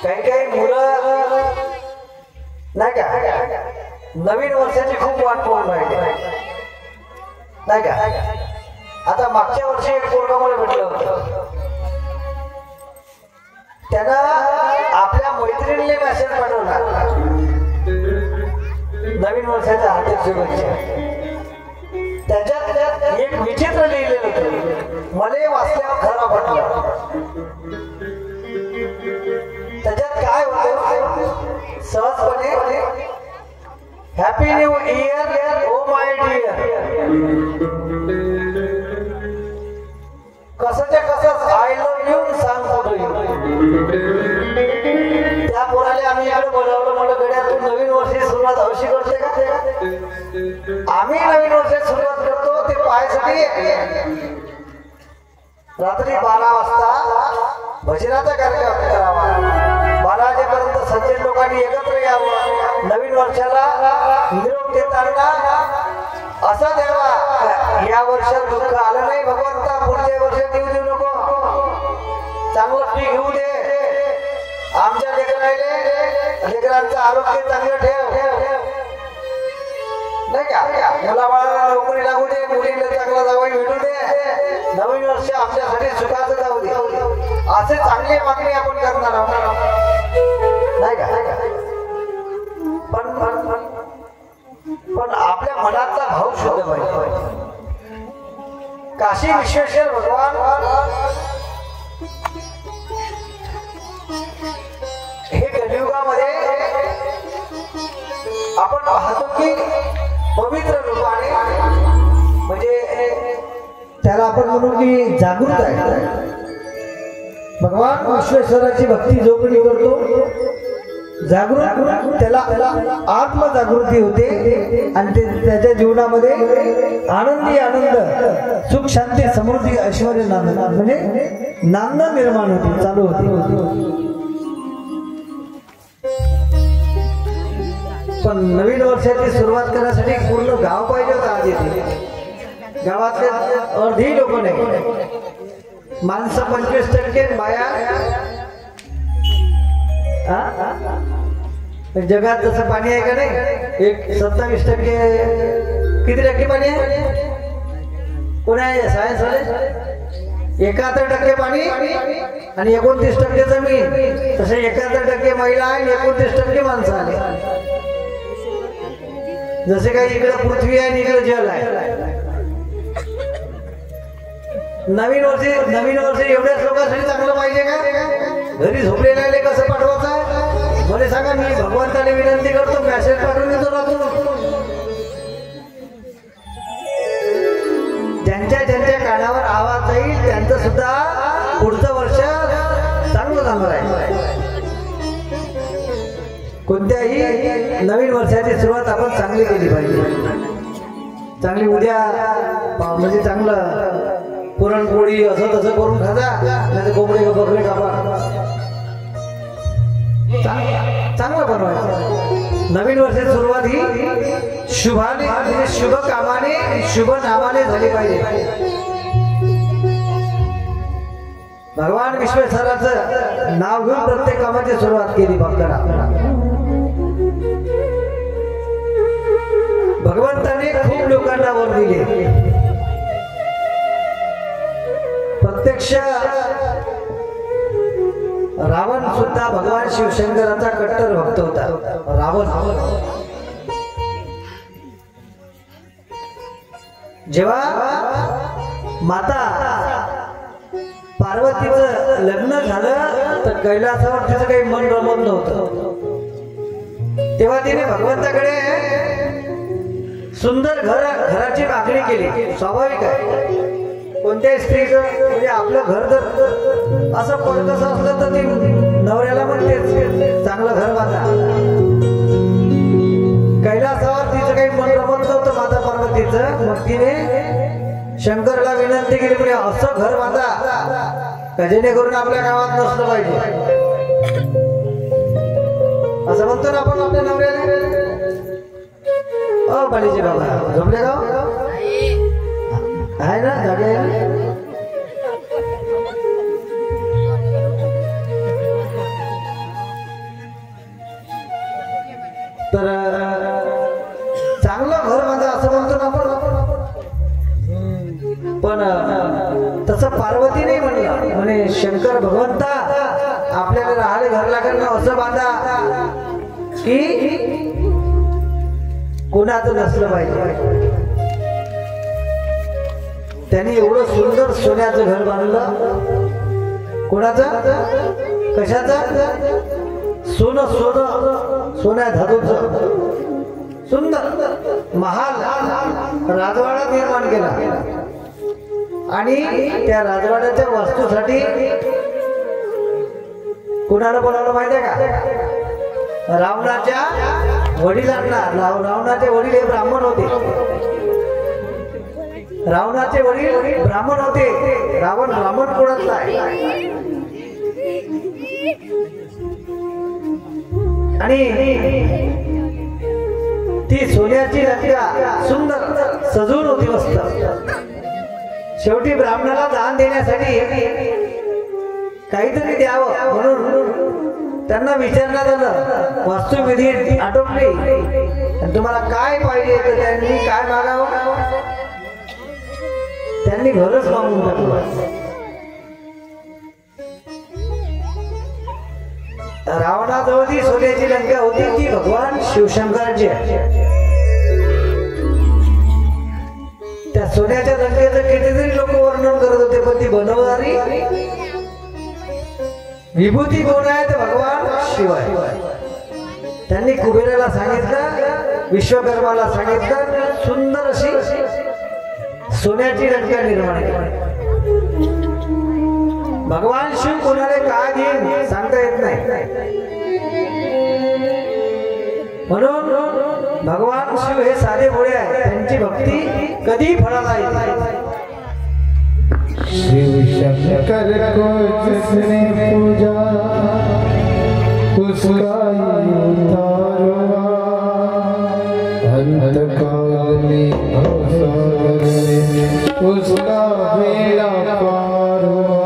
काही मुलं नाही का नवीन वर्षाची खूप वाट पाहून राहिली नाही का। आता मागच्या वर्षी एक पोरगा मला भेटलं होतं, त्यानं आपल्या मैत्रिणीने मेसेज पाठवला नवीन वर्षाच्या हार्दिक शुभेच्छा। त्याच्यात एक विचित्र लिहिलेलं होतं, मला वाचल्यावर खरं वाटलं। Happy new year oh my dear. कसंच्या कसं आय लव्ह यू सांगतो त्या पोराले आम्ही इकडे बोलावलं. म्हणलं गड्या तू नवीन वर्षी सुरुवात अवश्य करते का? आम्ही नवीन वर्षात सुरुवात करतो ते पाहायसाठी. रात्री 12 वाजता भजनाचा कार्यक्रम करावा. 12 वाजेपर्यंत सज्जन लोकांनी एकत्र यावं. नवीन वर्षाला निरोप देताना असं द्यावा, या वर्षात दुःख आलं नाही भगवंता, पुढच्या वर्षात येऊ देऊ नको, चांगलं पीक घेऊ दे, आमच्या लेकरांचं आरोग्य चांगलं ठेव नाही का. मुलाबाळाला नोकरी लागू दे, मुलींना चांगला जावई भेटू दे, नवीन वर्ष आमच्यासाठी सुखाचं जाऊ दे, असे चांगली मागणी आपण करणार आहोत नाही का. पण आपल्या मनाचा भाव शुद्ध पाहिजे. काशी विश्वेश्वर भगवान हे कलियुगामध्ये आपण पाहतो की पवित्र रूपाने, म्हणजे त्याला आपण म्हणू की जागृत आहे. भगवान विश्वेश्वराची भक्ती जो कोणी करतो जागृत, त्याला आत्मजागृती होते आणि त्याच्या जीवनामध्ये आनंदी आनंद, सुख, शांती, समृद्धी, ऐश्वर्य म्हणजे नांद निर्माण होते, चालू होते. पण नवीन वर्षाची सुरुवात करण्यासाठी पूर्ण गाव पाहिजे होतं. आज येथे गावातले अर्धी लोक नाही, माणसं 25%, बाया जगात जसं पाणी आहे का नाही, एक 27% किती टक्के पाणी आहे कोण आहे सायन्स वाले, 71% पाणी आणि 29% जमीन. तसे 71% महिला आहे, 29% माणसं आले. जसे काही इकडे पृथ्वी आहे आणि इकडे जल आहे. नवीन वर्ष एवढ्याच लोकांसाठी चांगलं पाहिजे का? घरी झोपलेले कसं पाठवायचं आहे मला सांगा. मी भगवंताने विनंती करतो, मेसेज पाठवून देतो राहतो. ज्यांच्या कानावर आवाज जाईल त्यांचं सुद्धा पुढचं वर्ष चांगलं जाणार आहे. कोणत्याही नवीन वर्षाची सुरुवात आपण चांगली केली पाहिजे. चांगली उद्या म्हणजे चांगलं पुरणपोळी असं तसं करून खाजा, नाही तर कोंबडे बकरे कापा, चांगलं बनवायचं. नवीन वर्षाची सुरुवात ही शुभाने, म्हणजे शुभ कामाने, शुभ नावाने झाली पाहिजे. भगवान विश्वेश्वराचं नाव घेऊन प्रत्येक कामाची सुरुवात केली. भगवंताने खूप लोकांना वर दिले. प्रत्यक्ष रावण सुद्धा भगवान शिवशंकराचा कट्टर भक्त होता. रावण जेव्हा माता पार्वतीचं लग्न झालं तर कैलासावर तिचं काही मन रमत नव्हतं. तेव्हा तिने भगवंताकडे सुंदर घराची मागणी केली. स्वाभाविक आहे, कोणत्याही स्त्रीचं म्हणजे आपलं घर जर असं पडकस असलं तर ती नवऱ्याला म्हणते चांगलं घर बांधा. कैलासावर तिचं काही मन रमत नव्हतं माता पार्वतीचं. मग तिने शंकरला विनंती केली, म्हणजे असं घर बांधा जेणेकरून आपल्या गावात नसलं पाहिजे. असं म्हणतो ना आपण आपल्या नवऱ्याला. अ बालीजी बाबा झोपले गाव आहे ना, जागे आहे. तर चांगलं घर बांधा असं म्हणतो ना आपण. पण तसं पार्वती नाही म्हणलं, म्हणे शंकर भगवंता आपल्याला राहायला घर लागेल ना, असं बांधा की कोणाचं नसलं पाहिजे. त्यांनी एवढं सुंदर सोन्याचं घर बांधलं. कोणाचं, कशाचं? सोन्या धातूचं सुंदर महाल राजवाडा निर्माण केला आणि त्या राजवाड्याच्या वास्तूसाठी कुणाला बोलावलं माहिती आहे का? रावणाच्या वडिलांना. रावणाचे वडील हे ब्राह्मण होते. रावणाचे वडील ब्राह्मण होते. रावण ब्राह्मण कुळातला आहे आणि ती सोन्याची लंका सुंदर सजून होती मस्त. शेवटी ब्राह्मणाला दान देण्यासाठी काहीतरी द्यावं म्हणून त्यांना विचारण्यात आलं. वास्तुविधी आटोपली आणि तुम्हाला काय पाहिजे तर त्यांनी काय मागावं? त्यांनी घरच मागून टाकलं. रावणाजवळ जी सोन्याची लंका होती ती भगवान शिवशंकराची आहे. त्या सोन्याच्या लंकेचं कितीतरी लोक वर्णन करत होते पण ती बनवणारी विभूती कोण आहे तर भगवान शिव आहे. त्यांनी कुबेराला सांगितलं, विश्वकर्माला सांगितलं, सुंदर अशी सोन्याची लंका निर्माण केली. भगवान शिव कोणाला काय देईन सांगता येत नाही. म्हणून भगवान शिव हे साधे भोळे आहे. त्यांची भक्ती कधी फळाला येते. शिव शंकर को जिसने पूजा उसका उतारवा अंत काल में अवसर में उसका बेड़ा पार हुआ.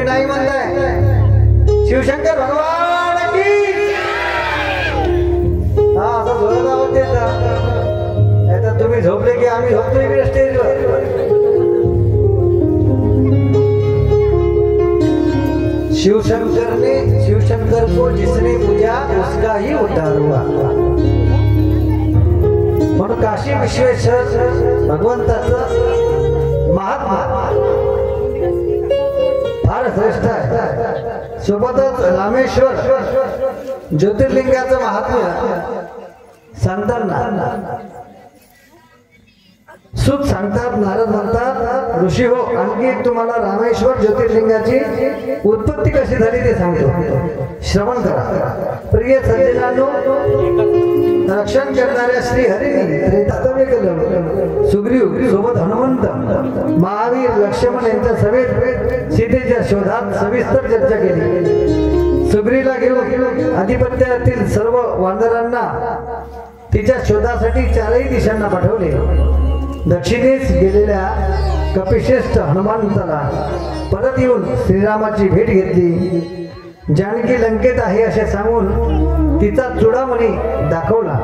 नाही म्हणताय? शिवशंकर भगवान की हा आता जोरात आवाज देता. आता तुम्ही झोपले की आम्ही झोपतो इकडे स्टेजवर. शिवशंकर को जिसने पूजा उसका ही उद्धार हुआ. म्हणून काशी विश्वेश्वर भगवंताचं महात्मा फार श्रेष्ठ आहे. सोबतच रामेश्वर ज्योतिर्लिंगाचं महात्म्य सांगताना सुख सांगतात. नारद म्हणतात, ऋषी हो, आणखी तुम्हाला रामेश्वर ज्योतिर्लिंगाची उत्पत्ती कशी झाली ते सांगतो, श्रवण करा. प्रिय सज्जनांनो, रक्षण करणाऱ्या श्री हरिनी त्रेतातव्य केलं. सुग्रीव सोबत हनुमंत, महावीर, लक्ष्मण यांच्या समेत सीतेच्या शोधात सविस्तर चर्चा केली. सुग्रीला घेऊन आधिपत्यातील सर्व वानरांना तिच्या शोधासाठी चारही दिशांना पाठवले. दक्षिणेस गेलेल्या कपिश्रेष्ठ हनुमंताला परत येऊन श्रीरामाची भेट घेतली. जानकी लंकेत आहे असे सांगून तिचा चुडामणी दाखवला.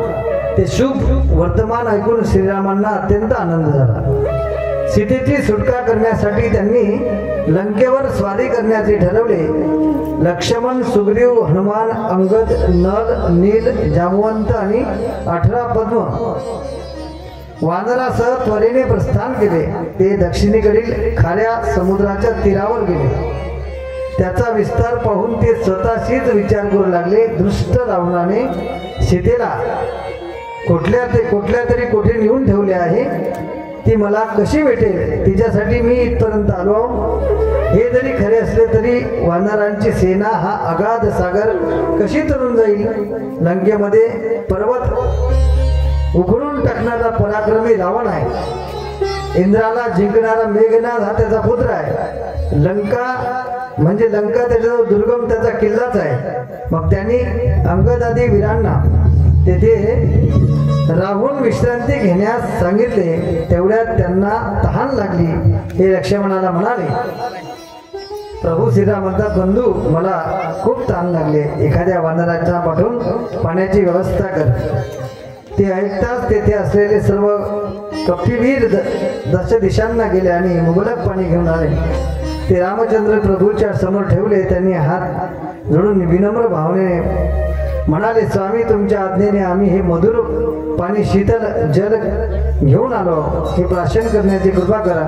ते शुभ वर्तमान ऐकून श्रीरामांना अत्यंत आनंद झाला. सीतेची सुटका करण्यासाठी त्यांनी लंकेवर स्वारी करण्याचे ठरवले. लक्ष्मण, सुग्रीव, हनुमान, अंगद, नल, नील, जामवंत आणि 18 पद्म वानरासह त्वरेने प्रस्थान केले. ते दक्षिणेकडील खाऱ्या समुद्राच्या तीरावर गेले. त्याचा विस्तार पाहून ते स्वतःशीच विचार करू लागले. दुष्ट रावणाने सीतेला कुठल्या तरी कोठे नेऊन ठेवले आहे. ती मला कशी भेटेल? तिच्यासाठी मी इथपर्यंत आलो. हे जरी खरे असले तरी वानरांची सेना हा अगाध सागर कशी तरून जाईल? लंकेमध्ये पर्वत उघडून टाकणारा पराक्रमी रावण आहे. इंद्राला जिंकणारा मेघनाद हा त्याचा पुत्र आहे. लंका त्याचा दुर्गम त्याचा किल्लाच आहे. मग त्यांनी अंगद आदी वीरांना तेथे राहून विश्रांती घेण्यास सांगितले. तेवढ्यात त्यांना तहान लागली. हे लक्ष्मणाला म्हणाले, प्रभू श्रीराम म्हणतात, बंधू, मला खूप तहान लागले. एखाद्या वानराच्या पाठवून पाण्याची व्यवस्था कर. ते ऐकताच तेथे असलेले सर्व कपिवीर दश दिशांना गेले आणि मुबलक पाणी घेऊन आले. ते रामचंद्र प्रभूच्या समोर ठेवले. त्यांनी हात जोडून विनम्र भावनेने म्हणाले, स्वामी, तुमच्या आज्ञेने आम्ही हे मधुर पाणी, शीतल जल घेऊन आलो. हे प्राशन करण्याची कृपा करा.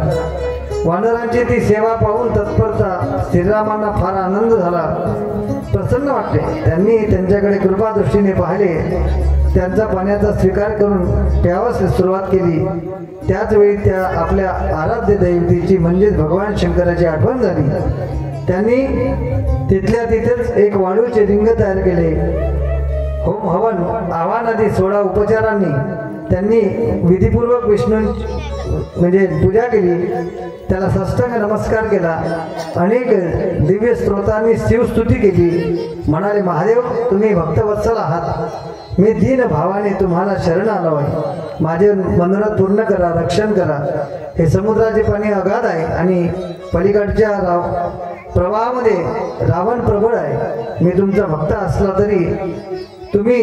वानरांची ती सेवा पाहून तत्परता श्रीरामांना फार आनंद झाला, प्रसन्न वाटले. त्यांनी त्यांच्याकडे कृपा दृष्टीने पाहिले. त्यांचा पाण्याचा स्वीकार करून प्यावास सुरुवात केली. त्याच वेळी त्या आपल्या आराध्य दैवतीची म्हणजेच भगवान शंकराची आठवण झाली. त्यांनी तिथल्या तिथेच एक वाळूचे रिंग तयार केले. होम हवन, आवाहन आदी 16 उपचारांनी त्यांनी विधिपूर्वक विष्णू पूजा केली. त्याला साष्टांग नमस्कार केला. अनेक दिव्य स्त्रोतांनी शिवस्तुती केली. म्हणाले, महादेव, तुम्ही भक्तवत्सल आहात. मी दीन भावाने तुम्हाला शरण आलो आहे. माझे मनोरथ पूर्ण करा, रक्षण करा. हे समुद्राचे पाणी अगाध आहे आणि पलीकडच्या प्रवाहामध्ये रावण प्रबळ आहे. मी तुमचा भक्त असला तरी तुम्ही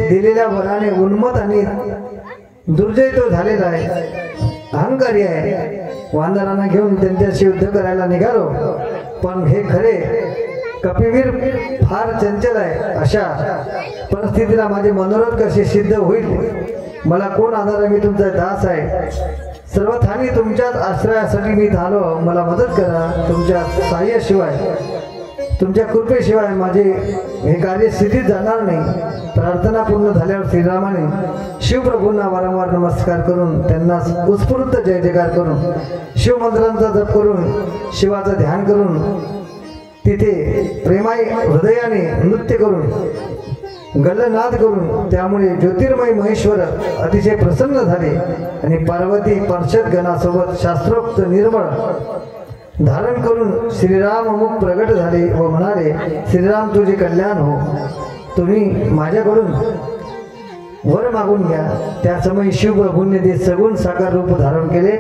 दिलेल्या वराने उन्मत आणि दुर्जय तो झालेला आहे, अहंकारी आहे. वानरांना घेऊन त्यांच्याशी युद्ध करायला निघालो, पण हे खरे कपिवीर फार चंचल आहे. अशा परिस्थितीला माझे मनोरथ कसे सिद्ध होईल? मला कोण आधार आहे? मी तुमचा दास आहे. सर्वथानी तुमच्याच आश्रयासाठी मी आलो. मला मदत करा. तुमच्या सहाय्याशिवाय, तुमच्या कृपेशिवाय माझे हे कार्य स्थितीत जाणार नाही. प्रार्थना पूर्ण झाल्यावर श्रीरामाने शिवप्रभूंना वारंवार नमस्कार करून त्यांना उत्स्फूर्त जय जयकार करून शिवमंत्रांचा जप करून शिवाचं ध्यान करून तिथे प्रेमाई हृदयाने नृत्य करून गल्लनाद करून त्यामुळे ज्योतिर्मय महेश्वर अतिशय प्रसन्न झाले आणि पार्वती पार्षद गणासोबत शास्त्रोक्त निर्मळ धारण करून श्रीराम मुख प्रगट झाले व म्हणाले, श्रीराम तुझे कल्याण हो. तुम्ही माझ्याकडून वर मागून घ्या. त्या समय शिवप्रभूंनी ते सगुण साकार रूप धारण केले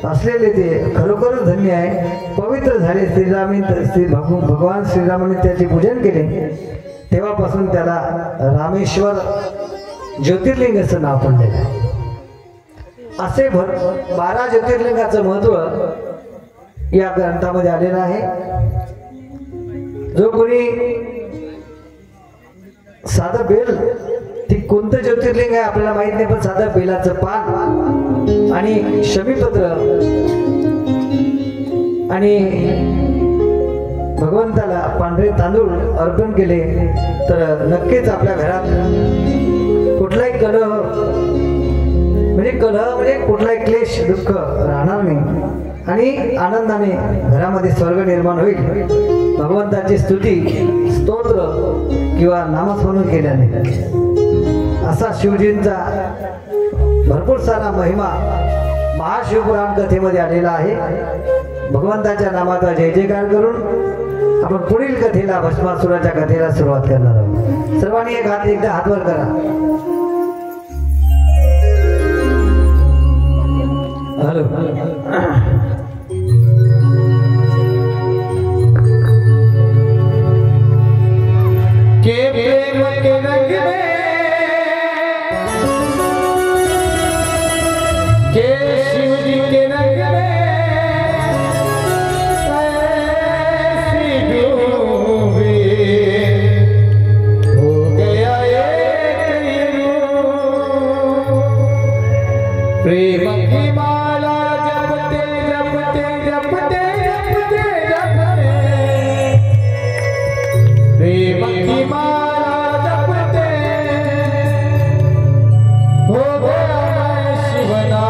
असलेले ते खरोखरच धन्य आहे. पवित्र झाले. भगवान श्रीरामांनी त्याचे पूजन केले. तेव्हापासून त्याला रामेश्वर ज्योतिर्लिंग असं नाव पडलेलं आहे. असे 12 ज्योतिर्लिंगाचं महत्व या ग्रंथामध्ये आलेलं आहे. जो कोणी साधं बेल, ती कोणतं ज्योतिर्लिंग आहे आपल्याला माहित नाही, पण साधं बेलाचं पान आणि शमीपत्र आणि भगवंताला पांढरे तांदूळ अर्पण केले तर नक्कीच आपल्या घरात कुठलाही कलह म्हणजे कुठलाही क्लेश दुःख राहणार नाही आणि आनंदाने घरामध्ये स्वर्ग निर्माण होईल. भगवंताची स्तुती, स्तोत्र किंवा नामस्मरण केल्याने असा शिवजींचा भरपूर सारा महिमा महाशिवपुराण कथेमध्ये आलेला आहे. भगवंताच्या नामाचा जय जयकार करून आपण पुढील कथेला, भस्मासुराच्या कथेला सुरुवात करणार आहोत. सर्वांनी एकदा हातवर करा. हॅलो. के प्रेम के रंग में के शिव जी के रंग में ऐसी डूबी हो गया एक प्रेम की माला जपते जपते जपते जपते जपते प्रेम की माला जपते हो गया मैं शिवनाथ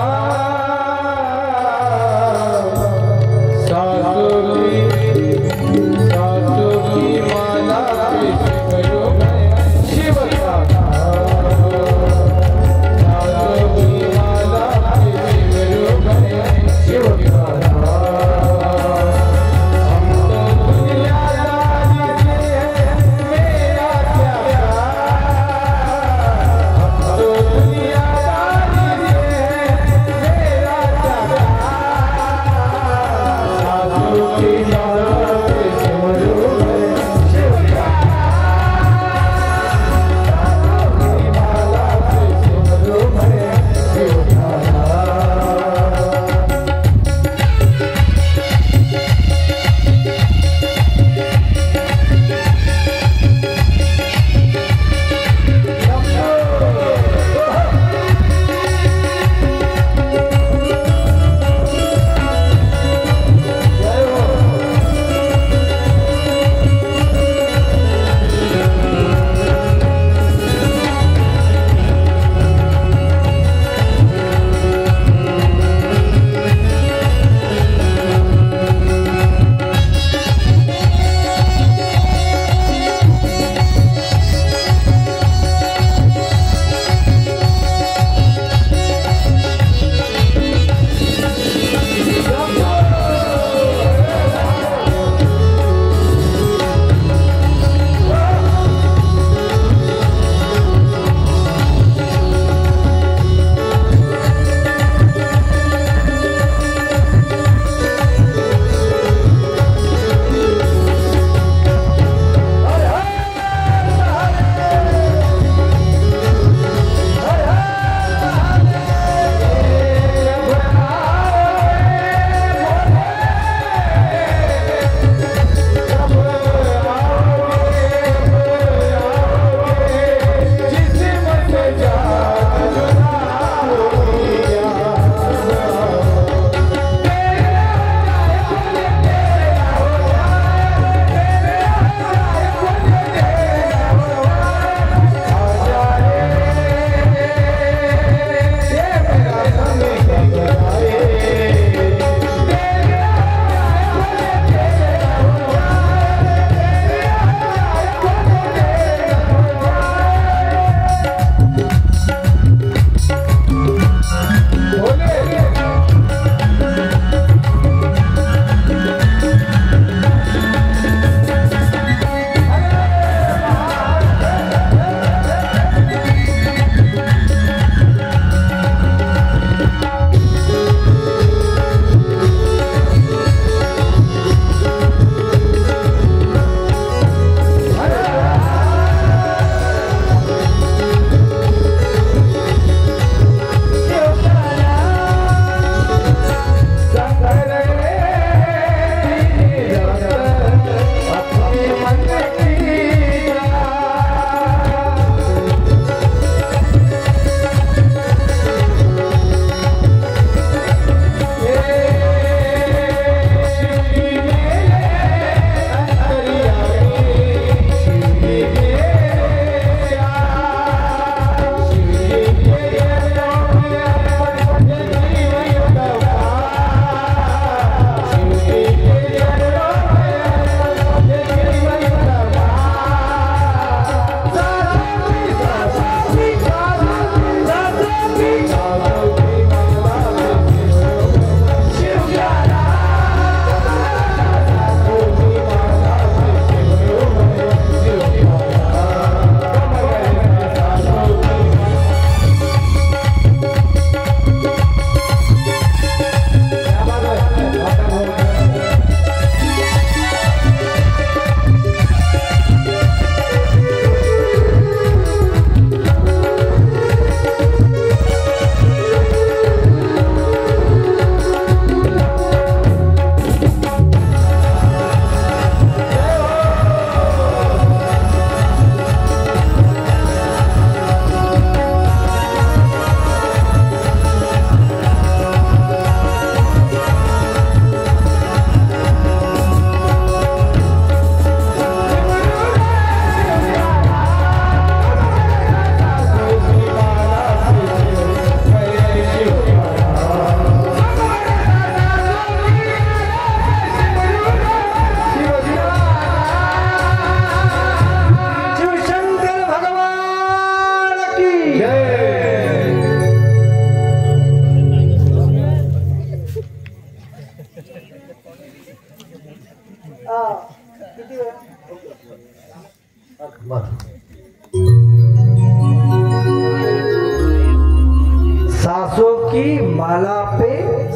की माला पे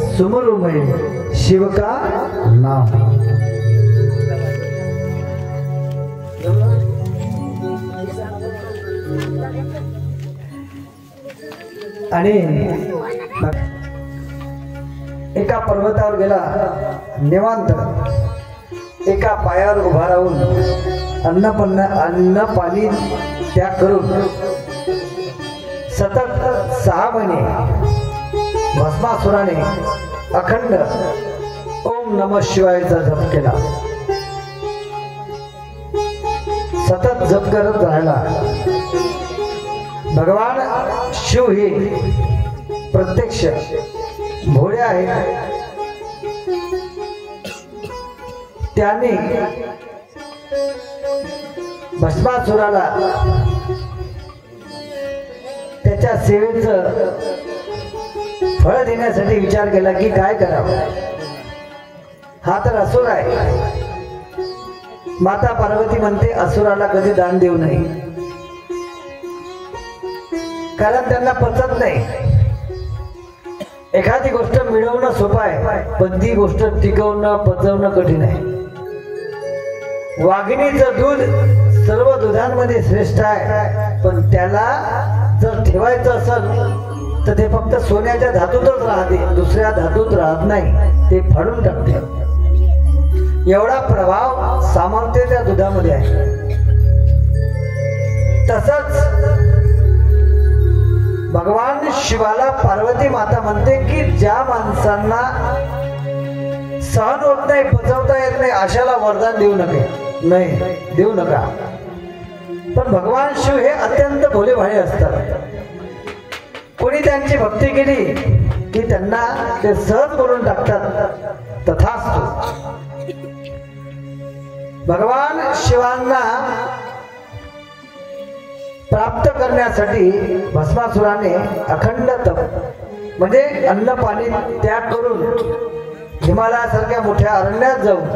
सुमरु में शिव का नाम। आणि एका पर्वतावर गेला निवांत, एका पायावर उभा राहून अन्न पाणी त्याग करून सतत 6 महिने भस्मासुराने अखंड ओम नमः शिवायचा जप केला। सतत जप करत राहिला। भगवान शिव हे प्रत्यक्ष भोळे आहेत। त्याने भस्मासुराला त्याच्या सेवेचं फळ देण्यासाठी विचार केला की काय करावं। हा तर असुर आहे। माता पार्वती म्हणते असुराला कधी दान देऊ नये, कारण त्यांना पचत नाही। एखादी गोष्ट मिळवणं सोपं आहे, पण ती गोष्ट टिकवणं पचवणं कठीण आहे। वाघिणीचं दूध सर्व दुधांमध्ये श्रेष्ठ आहे, पण त्याला जर ठेवायचं असेल तर ते फक्त सोन्याच्या धातूतच राहते, दुसऱ्या धातूत राहत नाही, ते फाडून टाकते। एवढा प्रभाव सामर्थ्य त्या दुधामध्ये आहे। तसंच भगवान शिवाला पार्वती माता म्हणते की ज्या माणसांना सहन होत नाही, पचवता येत नाही, अशाला वरदान देऊ नका। पण भगवान शिव हे अत्यंत भोलेभाळे असतात। कोणी त्यांची भक्ती केली की त्यांना ते सहज बोलून टाकतात। तथास्तु भगवान शिवांना प्राप्त करण्यासाठी भस्मासुराने अखंड तप म्हणजे अन्न पाणी त्याग करून हिमालयासारख्या मोठ्या अरण्यात जाऊन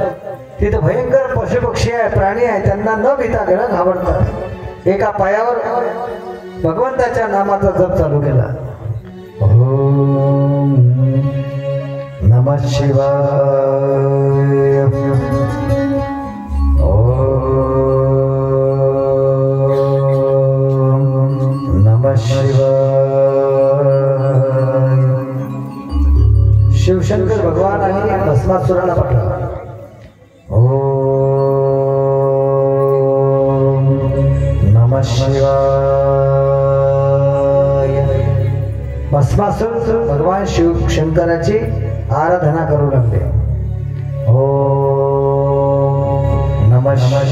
तिथे भयंकर पशुपक्षी आहे, प्राणी आहे, त्यांना न भीता गेला घाबरतात। एका पायावर भगवंताच्या नामाचा जप चालू केला। ओम नमः शिवाय, शिवशंकर भगवान आणि भस्मासुराला पाठवला। ओम नमः शिवाय। भस्मासुर भगवान शिव शंकराची आराधना करू लागले। ओम नमः शिवाय।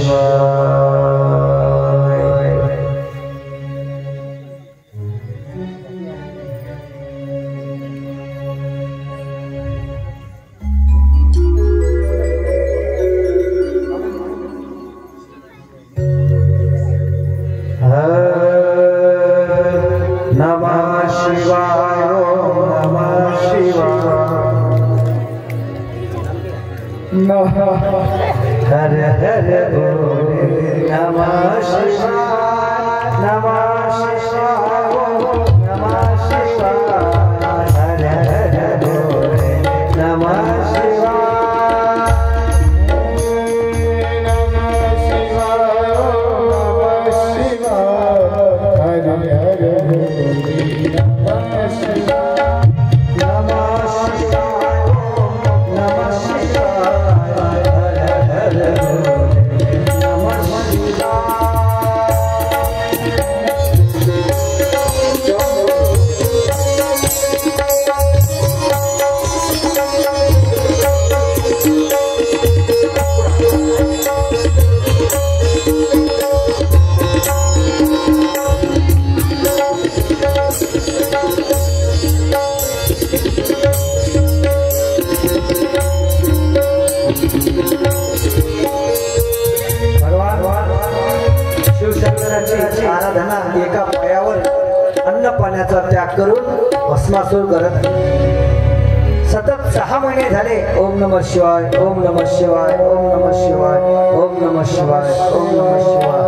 हर हर बोले नमः शिवाय, नमः शिवाय, नमः शिवाय। हर हर बोले नमः शिवाय, नमः शिवाय, नमः शिवाय। हर हर बोले नमः शिवाय, नमः शिवाय, नमः शिवाय। आराधना एका पायावर अन्न पाण्याचा त्याग करून भस्मासुर करत सतत 6 महिने झाले। ओम नमः शिवाय, ओम नमः शिवाय, ओम नमः शिवाय, ओम नमः शिवाय, ओम नमः शिवाय,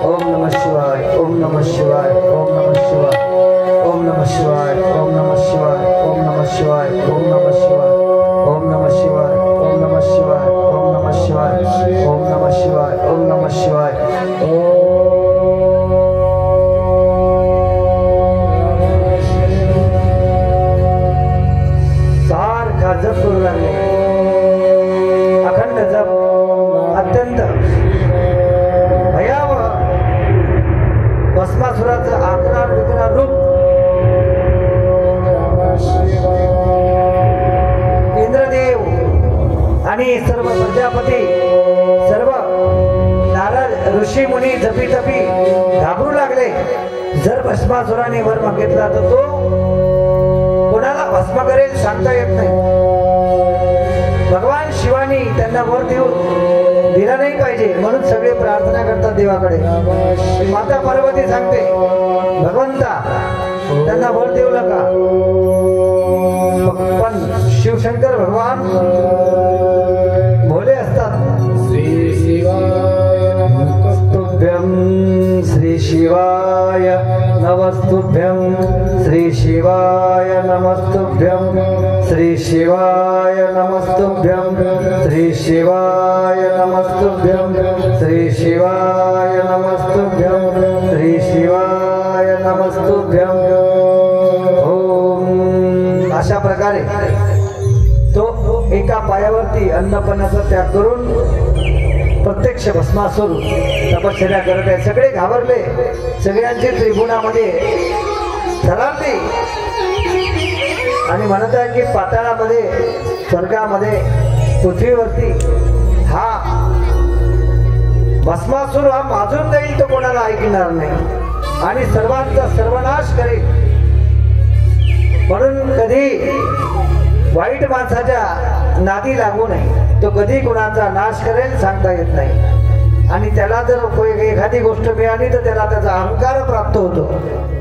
ओम नमः शिवाय, ओम नमः शिवाय, ओम नमः शिवाय, ओम नमः शिवाय, ओम नमः शिवाय, ओम भस्मासुराचं आकार विकार रूप इंद्रदेव आणि सर्व प्रजापती सर्व नारद ऋषी मुनी जपी तपी घाबरू लागले. जर भस्मासुराने वर मागितला तर तो कोणाला भस्म करेल सांगता येत नाही. भगवान शिवानी त्यांना वर देऊन दिला नाही पाहिजे म्हणून सगळे प्रार्थना करतात देवाकडे. माता पार्वती सांगते भगवंता त्यांना वर देऊ नका. पण शिवशंकर भगवान भोले असतात. श्री शिवाय नमस्तुभ्यं श्री शिवाय नमस्तुभ्यं श्री शिवाय नमस्तुभ्यं श्री शिवाय नमस्तुभ्यं श्री शिवाय नमस्तुभ्यं श्री शिवाय नमस्तुभ्यं श्री शिवाय नमस्तुभ्यं. ओम. अशा प्रकारे तो एका पायावरती अन्नपणाचा त्याग करून प्रत्यक्ष भस्मासूर तपश्चर्या करत आहे. सगळे घाबरले. सगळ्यांची त्रिभुवनामध्ये थरारली आणि म्हणत आहे की पाताळामध्ये स्वर्गामध्ये पृथ्वीवरती हा भस्मासूर हा माजून जाईल. तो कोणाला ऐकणार नाही आणि सर्वांचा सर्वनाश करेल. म्हणून कधी वाईट माणसाच्या नादी लागू नये. तो कधी कुणाचा नाश करेल सांगता येत नाही. आणि त्याला जर एखादी गोष्ट मिळाली तर त्याला त्याचा अहंकार प्राप्त होतो.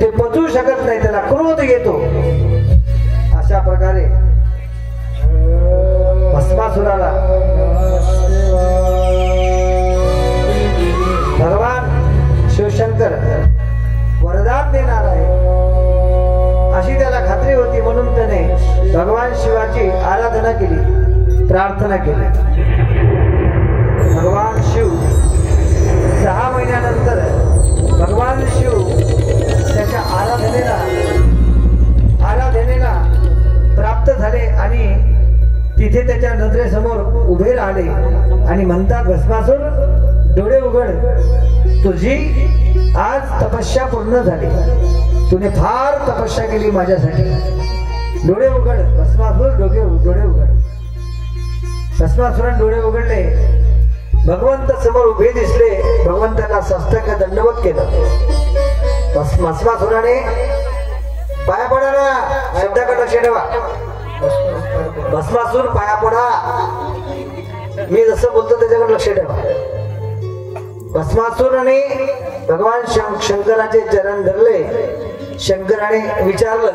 ते पचवू शकत नाही. त्याला क्रोध येतो. अशा प्रकारे भस्मासुराला भगवान शिवशंकर वरदान देणार आहे अशी त्याला खात्री होती. म्हणून त्याने भगवान शिवाची आराधना केली, प्रार्थना केली. भगवान शिव 6 महिन्यानंतर भगवान शिव त्याच्या आराधनेला प्राप्त झाले आणि तिथे त्याच्या नजरेसमोर उभे राहिले आणि म्हणतात भस्मासूर डोळे उघड. तुझी आज तपस्या पूर्ण झाली. तुने फार तपस्या केली माझ्यासाठी. डोळे उघड. भस्मासूर डोळे उघड. भस्मासुराने डोळे उघडले. भगवंत समोर उभे दिसले. भगवंताला साष्टांग दंडवत केलं. भस्मासुराने पाया पडा ना. शब्दाकडे लक्ष ठेवा. भस्मासूर पाया पडा. मी जसं बोलतो त्याच्याकडे लक्ष ठेवा. भस्मासुराने भगवान शंकराचे चरण धरले. शंकराने विचारलं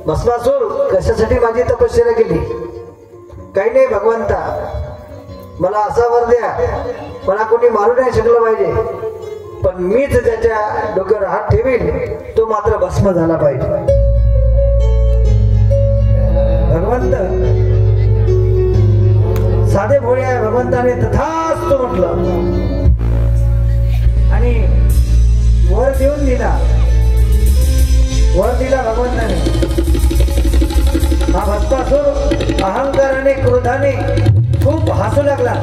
भस्मासूर कशासाठी माझी तपश्चर्या केली. काही नाही भगवंता, मला असा वर द्या. मला कोणी मारू नाही शकलं पाहिजे. पण मीच त्याच्या डोक्यावर हात ठेवील. तो मात्र भस्म झाला पाहिजे. भगवंत साधे भोळे आहे. भगवंताने तथास्तु म्हटलं आणि वर देऊन दिला. वर दिला भगवंताने. हा भस्मासूर अहंकाराने क्रोधाने खूप हसू लागला.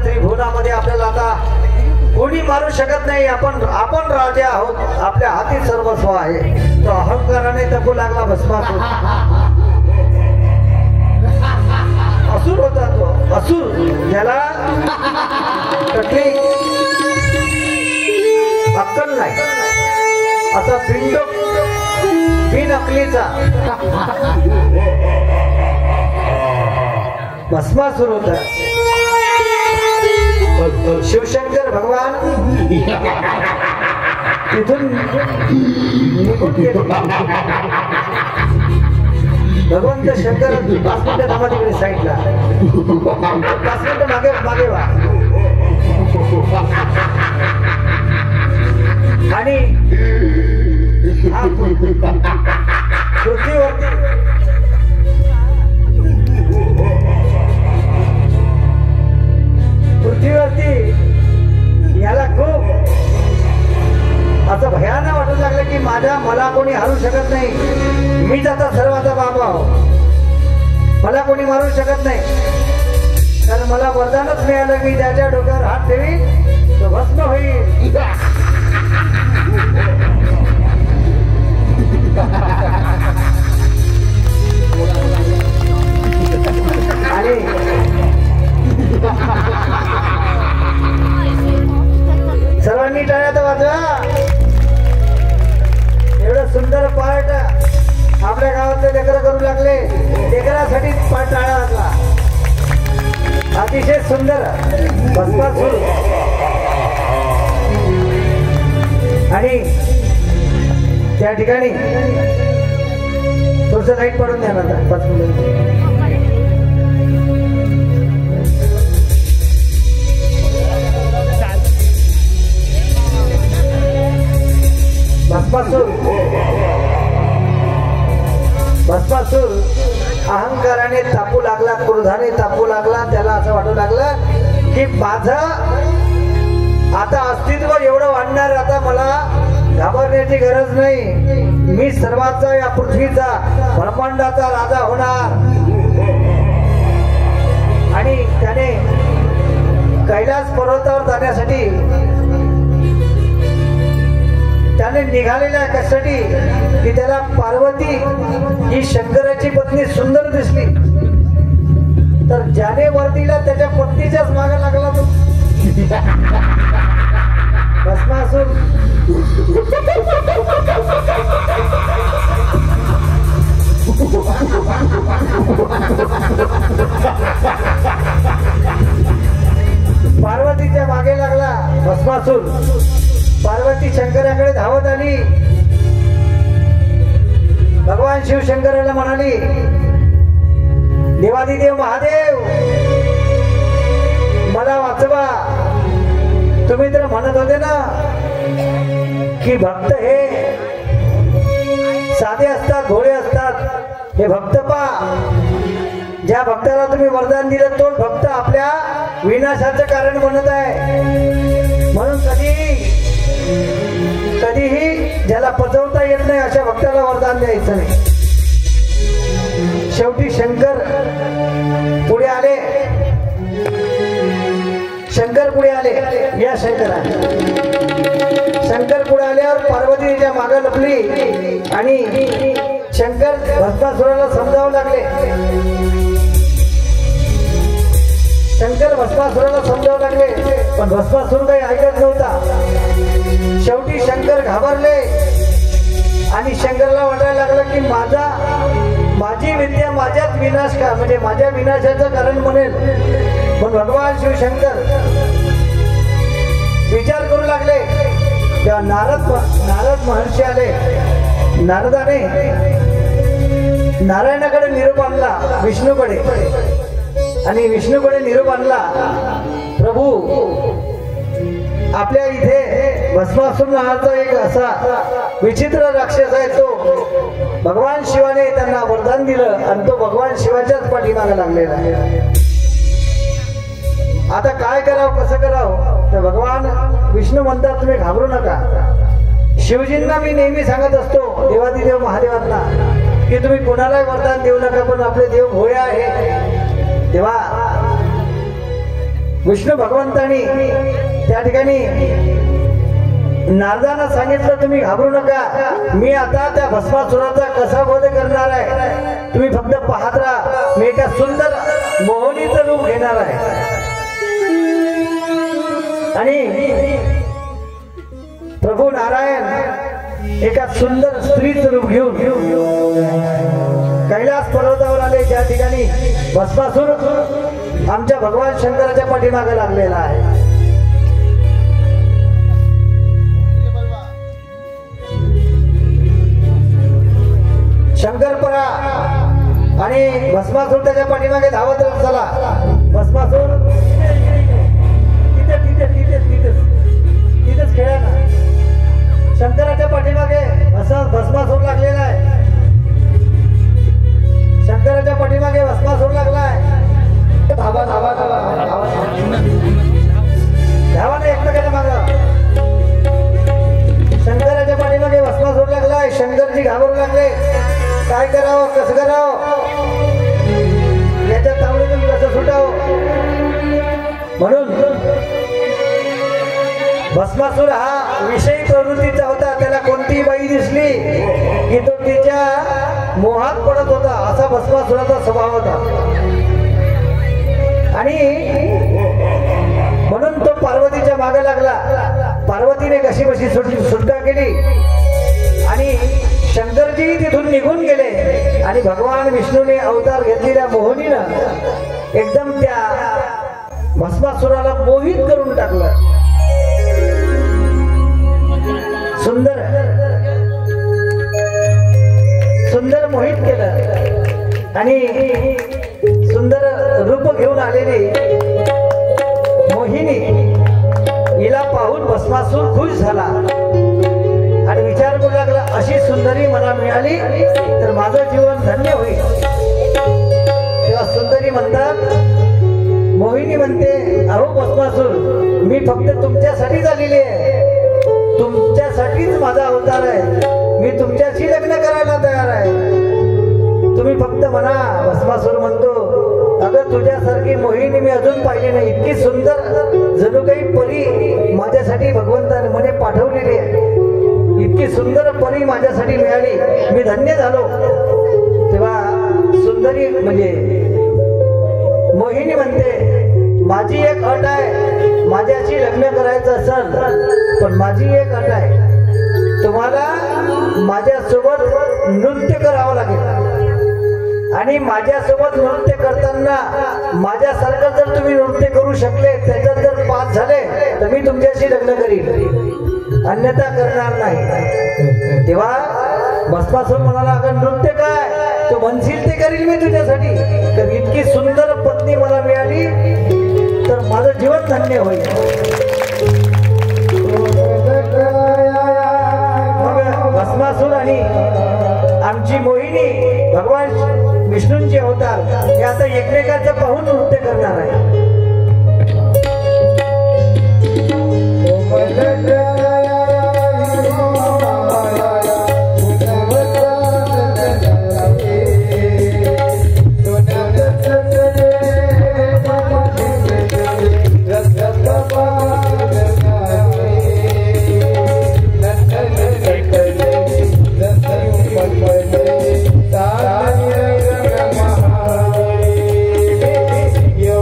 त्रिभुवनामध्ये आपल्याला आता कोणी मारू शकत नाही. आपण राजे आहोत. आपल्या हाती सर्वस्व आहे. तो अहंकाराने तपू लागला भस्मासूर. असुर होता तो. असुर ज्याला कुठली अक्कल नाही असा पिंड बिन अकलीचा भस्मासूर होता. शिवशंकर भगवान तिथून निघून गेले. भगवंत शंकर 5 मिनिटं थांबा तिकडे साईडला, 5 मिनिटं मागे मागे वा. आणि पृथ्वीवरती याला खूप असं भयानक वाटू लागलं की मला कोणी हरू शकत नाही. मीच आता सर्वाचा बाबा आहो, मला कोणी मारू शकत नाही. कारण मला वरदानच मिळालं, मी त्याच्या डोक्यावर हात ठेवी तो भस्म होईल. आणि सर्वांनी टाळ्या तर वाजवा. एवढं सुंदर पाठ आपल्या गावातले लेकर करू लागले. लेकरासाठी पाठ टाळ्या वाजवा. अतिशय सुंदर भस्मासूर. आणि त्या ठिकाणी थोडस लाईट पडून द्या ना 5 मिनिट. भस्मासूर अहंकाराने तापू लागला, क्रोधाने तापू लागला. त्याला असं वाटू लागलं की माझं आता अस्तित्व एवढं वाढणार, आता मला घाबरण्याची गरज नाही. मी सर्वाचा या पृथ्वीचा ब्रह्मांडाचा राजा होणार. आणि त्याने कैलास पर्वतावर जाण्यासाठी त्याने निघालेल्या कशासाठी की त्याला पार्वती ही शंकराची पत्नी सुंदर दिसली. तर ज्याने वर्दीला त्याच्या पत्नीच्याच मागे लागला तो भस्मासूर. पार्वतीच्या मागे लागला भस्मासूर. पार्वती शंकराकडे धावत आली. भगवान शिवशंकराला म्हणाली, देवादिदेव महादेव मला वाचवा. तुम्ही तर म्हणत होते ना की भक्त हे साधे असतात, भोळे असतात. हे भक्त पा, ज्या भक्ताला तुम्ही वरदान दिलं तोच भक्त आपल्या विनाशाचं कारण बनत आहे. म्हणून कधीही ज्याला पचवता येत नाही अशा भक्ताला वरदान द्यायचं नाही. शेवटी शंकर पुढे आले. शंकर पुढे आले. या शंकर पुढे आल्यावर पार्वतीच्या मागे लपली आणि शंकर भस्मासुराला समजावू लागले. शंकर भस्मासुराला समजावू लागले, पण भस्मासुर काही ऐकत नव्हता. शेवटी शंकर घाबरले आणि शंकरला वाटायला लागलं की माझी विद्या माझ्याच विनाश का, म्हणजे माझ्या विनाशाचं कारण बनेल. पण भगवान शिवशंकर विचार करू लागले. तेव्हा नारद महर्षी आले. नारदाने नारायणाकडे निरोप आणला विष्णूकडे, आणि विष्णूकडे निरोप आणला, प्रभू आपल्या इथे भस्मासूर नावाचा एक असा विचित्र राक्षस आहे. तो भगवान शिवाने त्यांना वरदान दिलं आणि तो भगवान शिवाच्याच पाठीमागे लागलेला आहे. आता काय करावं, कसं करावं? तर भगवान विष्णू म्हणतात तुम्ही घाबरू नका. शिवजींना मी नेहमी सांगत असतो, देवादिदेव महादेवांना, की तुम्ही कोणालाही वरदान देऊ नका, पण आपले देव भोळे आहे. तेव्हा विष्णू भगवंतांनी त्या ठिकाणी नारदांना सांगितलं तुम्ही घाबरू नका, मी आता त्या भस्मासुराचा कसा वध करणार आहे, तुम्ही फक्त पाहत राहा. मी एका सुंदर मोहनीचं रूप घेणार आहे. आणि प्रभू नारायण एका सुंदर स्त्रीचं रूप घेऊन कैलास पर्वतावर आले. त्या ठिकाणी भस्मासूर आमच्या भगवान शंकराच्या पाठीमागे लागलेला आहे. शंकरपरा आणि भस्मासूर त्याच्या पाठीमागे धावत राहत चला. भस्मासूर तिथेच खेळा ना. शंकराच्या पाठीमागे असा भस्मासूर लागलेला आहे. शंकराच्या पाठीमागे भस्मासूर लागलाय. धावा धावा धावा धावा ना एकमेकाच्या मागं. शंकराच्या पाठीमागे भस्मासूर लागलाय. शंकरजी घाबरू लागले. काय करावं कसं करावं याच्या तावडीतून कसं सुटावं. म्हणून भस्मासूर हा विषयी प्रवृत्तीचा होता. त्याला कोणतीही बाई दिसली की तो तिच्या मोहात पडत होता. असा भस्मासुराचा स्वभाव होता. आणि म्हणून तो पार्वतीच्या मागे लागला. पार्वतीने कशी बशी सुटका केली आणि शंकरजी तिथून निघून गेले. आणि भगवान विष्णूने अवतार घेतलेल्या मोहिनीनं एकदम त्या भस्मासुराला मोहित करून टाकलं. सुंदर सुंदर मोहित केलं. आणि सुंदर रूप घेऊन आलेली मोहिनी हिला पाहून भस्मासूर खुश झाला आणि विचार करू लागला अशी सुंदरी मला मिळाली तर माझं जीवन धन्य होईल. तेव्हा सुंदरी म्हणतात, मोहिनी म्हणते अहो भस्मासूर मी फक्त तुमच्यासाठीच आलेली आहे. तुमच्यासाठीच माझा अवतार आहे. मी तुमच्याशी लग्न करायला तयार आहे. तुम्ही फक्त म्हणा. भस्मासूर म्हणतो अगं तुझ्यासारखी मोहिनी मी अजून पाहिली नाही. इतकी सुंदर जणू काही परी माझ्यासाठी भगवंताने म्हणे पाठवलेली आहे. इतकी सुंदर परी माझ्यासाठी मिळाली. मी धन्य झालो. तेव्हा सुंदरी म्हणजे मोहिनी म्हणते माझी एक अट आहे. माझ्याशी लग्न करायचं असेल पण माझी एक अट आहे. तुम्हाला माझ्यासोबत नृत्य करावं लागेल आणि माझ्यासोबत नृत्य करताना माझ्यासारखं जर तुम्ही नृत्य करू शकले त्याच्यात जर पास झाले तर मी तुमच्याशी लग्न करीन अन्यथा करणार नाही. तेव्हा भस्मासूर म्हणाला अगं नृत्य काय तू म्हणशील ते करील मी तुझ्यासाठी. तर इतकी सुंदर पत्नी मला मिळाली तर माझं जीवन धन्य होईल. मग भस्मासूर आणि आमची मोहिनी भगवान विष्णूंचे अवतार हे आता एकमेकांचं पाहून नृत्य करणार आहे. Yo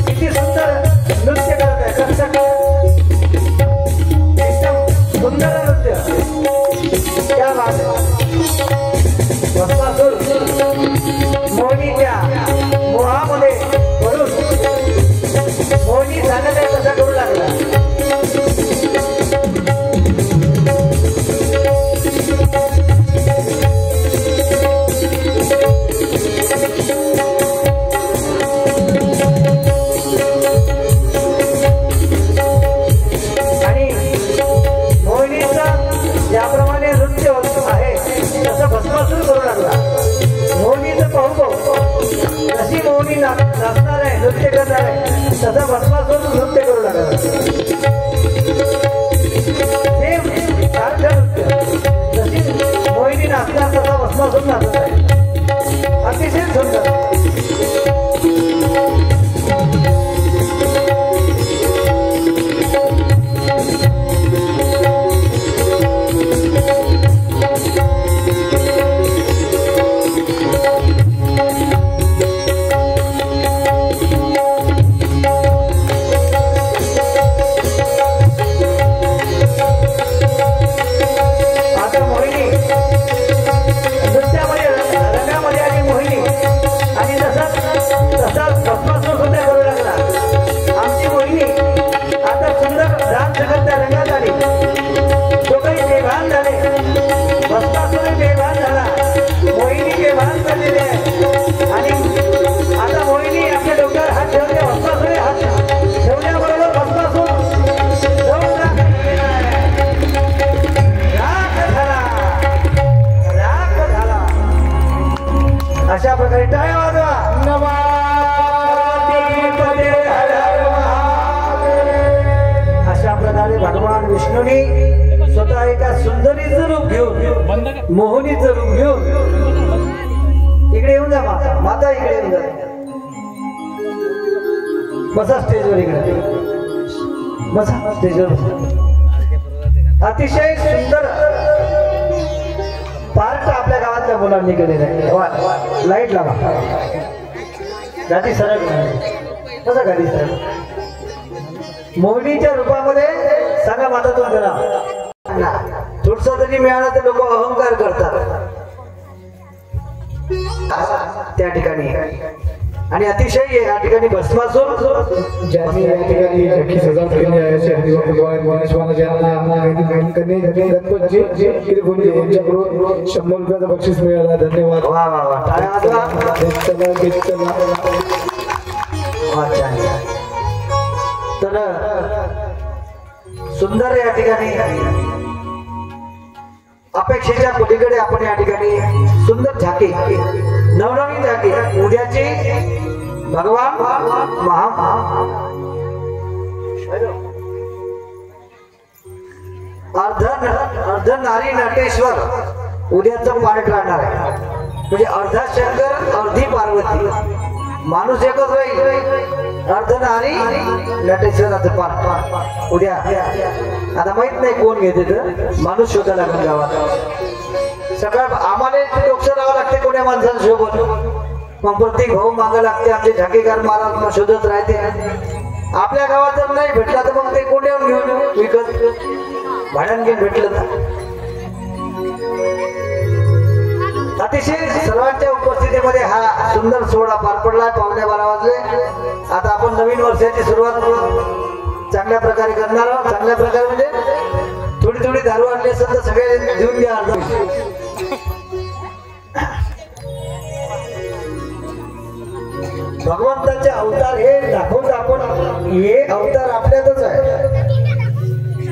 किती सुंदर नृत्य करत आहे कसं एकदम सुंदर नृत्य क्या बात आहे भस्मासूर मोहिनीच्या मोहामध्ये पडून मोहिनी झालं नाही कसा करू लागला ज्याप्रमाणे नृत्य आहे तसं भस्मासूर करू लागला मोहिनीचं पाहू जशी मोहिनी नाचणार आहे नृत्य करणार आहे तसं भस्मासूर नृत्य करू लागला सारखं नृत्य जशी मोहिनी नाचणार तसा भस्मासूर नाचत आहे अतिशय सुंदर अशा प्रकारे टाळ्या वाजवा अशा प्रकारे भगवान विष्णूंनी स्वतः एका सुंदरीचं रूप घेऊन मोहिनीचं रूप घेऊन इकडे येऊन जा माता माता इकडे येऊन जा बसा स्टेजवर इकडे बसा स्टेजवर अतिशय सुंदर पार्ट आपल्या गावातल्या मुलांनी केलेला आहे लाईट लावा गाडी सरळ कसं गाडी सरळ मोहिनीच्या रूपामध्ये सांगा माता तुमचं नाव थोडस तरी मिळालं तर लोक अहंकार करतात त्या ठिकाणी आणि अतिशय या ठिकाणी भस्मासूर ज्यांनी या ठिकाणी अख्खी सजावट केली आहे शहरी भगवान गणेशवाला ज्यांना करणे गणपतजी किरगुंजे यांच्याकडून 100 रुपयाचं बक्षीस मिळालं धन्यवाद वा वा वा टाळ्या वाजवा तर सुंदर या ठिकाणी अपेक्षेच्या पलीकडे आपण या ठिकाणी सुंदर झाकी नवनवीन झाकी उद्याची भगवान अर्ध नारी नटेश्वर उद्याचं पाठ राहणार आहे म्हणजे अर्धा शंकर अर्धी पार्वती माणूस एकच राहील अर्ध नारी नटेश्वराचं पाठ उद्या आता माहित नाही कोण घेते तर माणूस शोधायला लागेल गावात सकाळ आम्हाला डोक्यात राहावं लागते कोण्या माणसाला शोभत मग प्रत्येक भाऊ मागं लागते आमचे झाकीकार महाराज मग शोधत राहते आपल्या गावात जर नाही भेटला तर मग ते कोण्यावर घेऊन विकत भाड्यान घेऊन भेटलं तर अतिशय सर्वांच्या उपस्थितीमध्ये हा सुंदर सोहळा पार पडला 11:15 वाजले आता आपण नवीन वर्षाची सुरुवात चांगल्या प्रकारे करणार आहोत चांगल्या प्रकारे म्हणजे थोडी थोडी दारू आणली असेल तर सगळे देऊन घ्या भगवंताचे अवतार हे दाखवून आपण हे अवतार आपल्यातच आहे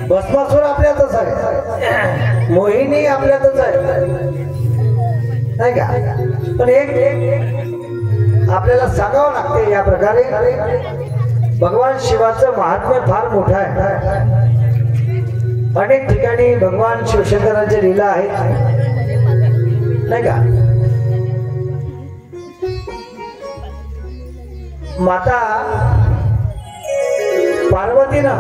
भस्मासूर आपल्यातच आहे मोहिनी आपल्यातच आहे नाही का पण एक आपल्याला सांगावं लागते या प्रकारे भगवान शिवाचं महात्म्य फार मोठं आहे अनेक ठिकाणी भगवान शिवशंकरांच्या लीला आहेत नाही का माता पार्वतीनं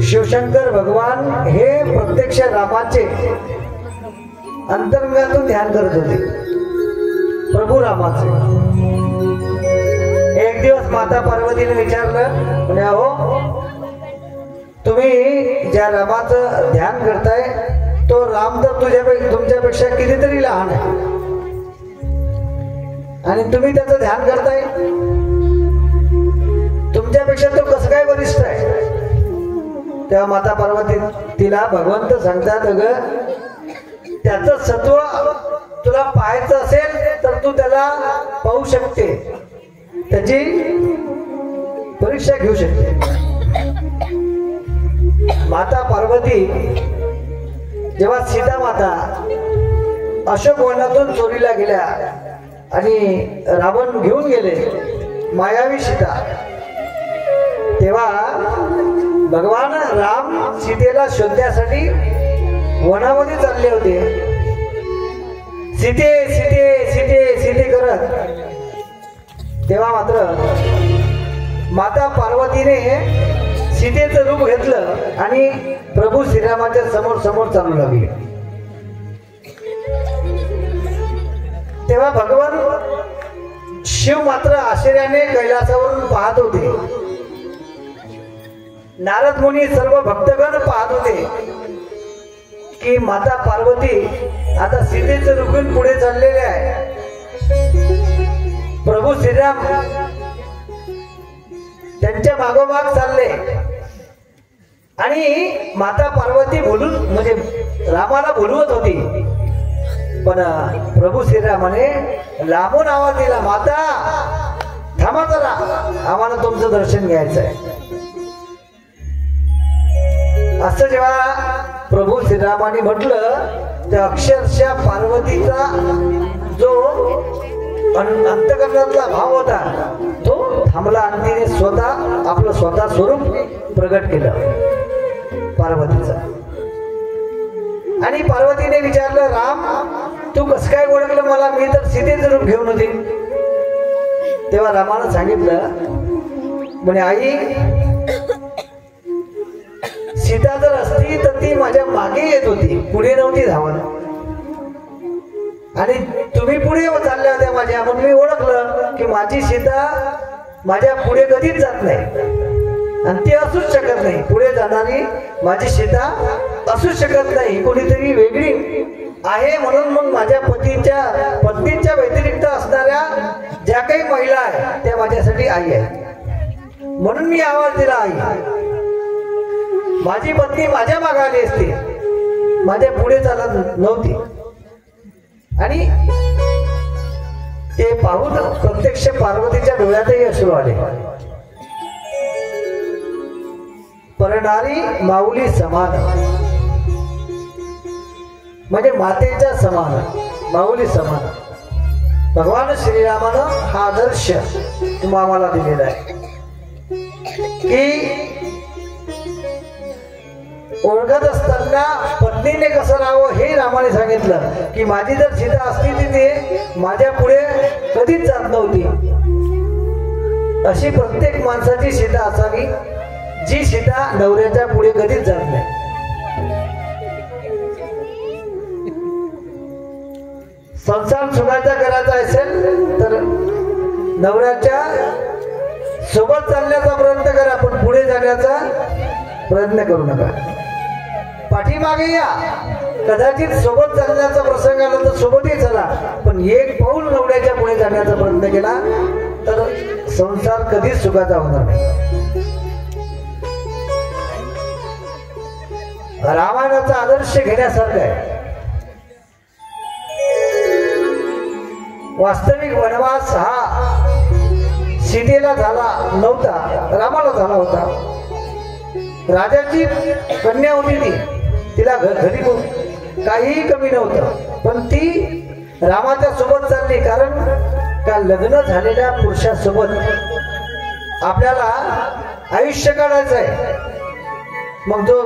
शिवशंकर भगवान हे प्रत्यक्ष रामाचे अंतरंगातून ध्यान करत होते प्रभू रामाचे पार्वतीने विचारलं, म्हणे हो तुम्ही ज्या रामाचं ध्यान करताय तो राम तर तुमच्यापेक्षा कितीतरी लहान आहे आणि तुम्ही त्याचं ध्यान करताय, तुमच्यापेक्षा तो कसं काय वरिष्ठ आहे? तेव्हा माता पार्वती तिला भगवंत सांगतात, अगं त्याचं सत्व तुला पाहायचं असेल तर तू त्याला पाहू शकते, त्याची परीक्षा घेऊ शकते. माता पार्वती जेव्हा सीता माता अशोक वनातून चोरीला गेल्या आणि रावण घेऊन गेले मायावी सीता, तेव्हा भगवान राम सीतेला शोधण्यासाठी वनामध्ये चालले होते. सीते सीते सीते सीते करत, तेव्हा मात्र माता पार्वतीने सीतेचं रूप घेतलं आणि प्रभू श्रीरामाच्या समोर समोर चालू लागले. तेव्हा भगवान शिव मात्र आश्चर्याने कैलासावरून पाहत होते. नारद मुनी सर्व भक्तगण पाहत होते की माता पार्वती आता सीतेचं रूप घेऊन पुढे चाललेले आहे. प्रभू श्रीराम त्यांच्या मागोमाग चालले आणि माता पार्वती बोलून म्हणजे रामाला बोलवत होती, पण प्रभू श्रीरामाने लांबून आवाज दिला, माता थांबा जरा, आम्हाला तुमचं दर्शन घ्यायचं आहे. असं जेव्हा प्रभू श्रीरामाने म्हटलं तर अक्षरशः पार्वतीचा जो अंतकरणातला भाव होता तो थांबला आणि तिने स्वतः आपलं स्वतः स्वरूप प्रगट केलं पार्वतीचा. आणि पार्वतीने विचारलं, राम तू कसं काय ओळखलं मला? मी तर सीतेचं रूप घेऊन होती. तेव्हा रामानं सांगितलं, म्हणे आई सीता जर असती तर ती माझ्या मागे येत होती, पुढे नव्हती धावत. आणि तुम्ही पुढे चालल्या होत्या माझ्या, म्हणून मी ओळखलं की माझी सीता माझ्या पुढे कधीच जात नाही आणि ती असूच शकत नाही. पुढे जाणारी माझी सीता असूच शकत नाही, कोणीतरी वेगळी आहे. म्हणून मग माझ्या पत्नीच्या व्यतिरिक्त असणाऱ्या ज्या काही महिला आहेत त्या माझ्यासाठी आई आहे, म्हणून मी आवाज दिला आई. माझी पत्नी माझ्या मागे आली असती, माझ्या पुढे चालत नव्हती. आणि ते पाहून प्रत्यक्ष पार्वतीच्या डोळ्यातही अश्रू आले. परणारी माऊली समान म्हणजे मातेच्या समान, माऊली समान. भगवान श्रीरामानं हा आदर्श आम्हाला दिलेला आहे की ओळखत असताना पत्नीने कसं राहावं हे रामाने सांगितलं की माझी जर सीता असती तिथे माझ्या पुढे कधीच जात नव्हती. अशी प्रत्येक माणसाची सीता असावी जी सीता नवऱ्याच्या पुढे कधीच जात नाही. संसार सुखाचा करायचा असेल तर नवऱ्याच्या सोबत चालण्याचा प्रयत्न करा, पण पुढे जाण्याचा प्रयत्न करू नका. पाठीमागे या, कदाचित सोबत चालण्याचा प्रसंग आला तर सोबतही चला, पण एक पाऊल नवऱ्याच्या पुढे जाण्याचा प्रयत्न केला तर संसार कधीच सुखाचा होणार नाही. रामायणाचा आदर्श घेण्यासारखा आहे. वास्तविक वनवास हा सीतेला झाला नव्हता, रामाला झाला होता. राजाची कन्या होती ती, तिला घरी काहीही कमी नव्हतं, पण ती रामाच्या सोबत चालली. कारण का लग्न झालेल्या पुरुषासोबत आपल्याला आयुष्य काढायचं आहे. मग तो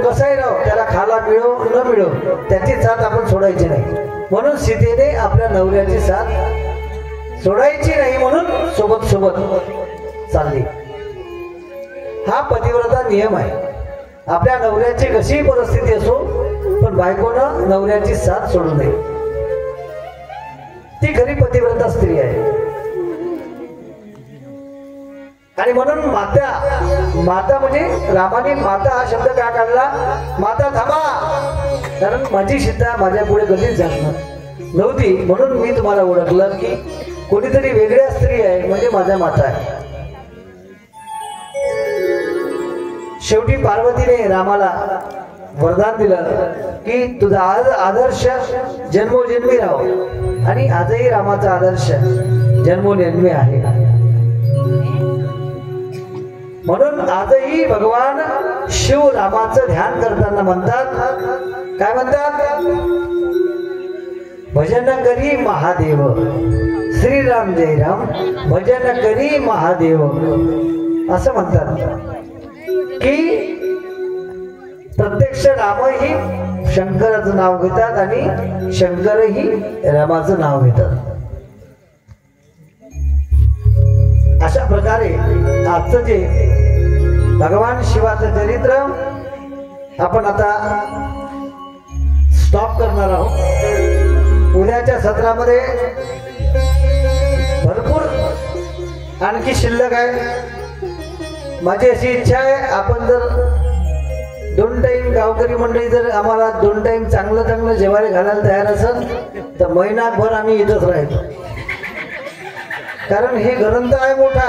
कसाही राहो, त्याला खाला मिळो न मिळो त्याची साथ आपण सोडायची नाही. म्हणून सीतेने आपल्या नवऱ्याची साथ सोडायची नाही, म्हणून सोबत सोबत चालली. हा पतिव्रता नियम आहे. आपल्या नवऱ्याची कशीही परिस्थिती असो, पण बायकोनं नवऱ्याची साथ सोडू नये. ती खरी पतिव्रता स्त्री आहे. आणि म्हणून माता म्हणजे रामाने माता हा शब्द का काढला? माता थांबा, कारण माझी सीता माझ्या पुढे कधीच जाणार नव्हती. म्हणून मी तुम्हाला ओळखलं की कोणीतरी वेगळ्या स्त्री आहे म्हणजे माझ्या माता आहे. शेवटी पार्वतीने रामाला वरदान दिलं की तुझा आदर्श जन्मोजन्मी राहो, आणि आजही रामाचा आदर्श जन्मोजन्मी आहे. म्हणून आजही भगवान शिव रामाचं ध्यान करताना म्हणतात, काय म्हणतात? भजन करी महादेव, श्रीराम जय राम, भजन करी महादेव, असं म्हणतात की प्रत्यक्ष रामही शंकराचं नाव घेतात आणि शंकरही रामाचं नाव घेतात. अशा प्रकारे आजचं जे भगवान शिवाचं चरित्र आपण आता स्टॉप करणार आहोत. उद्याच्या सत्रामध्ये भरपूर आणखी शिल्लक आहे. माझी अशी इच्छा आहे, आपण जर 2 टाइम गावकरी मंडळी जर आम्हाला 2 टाइम चांगलं जेवायला घालायला तयार असेल तर महिनाभर आम्ही इथंच राहतो. कारण हे ग्रंथ आहे मोठा,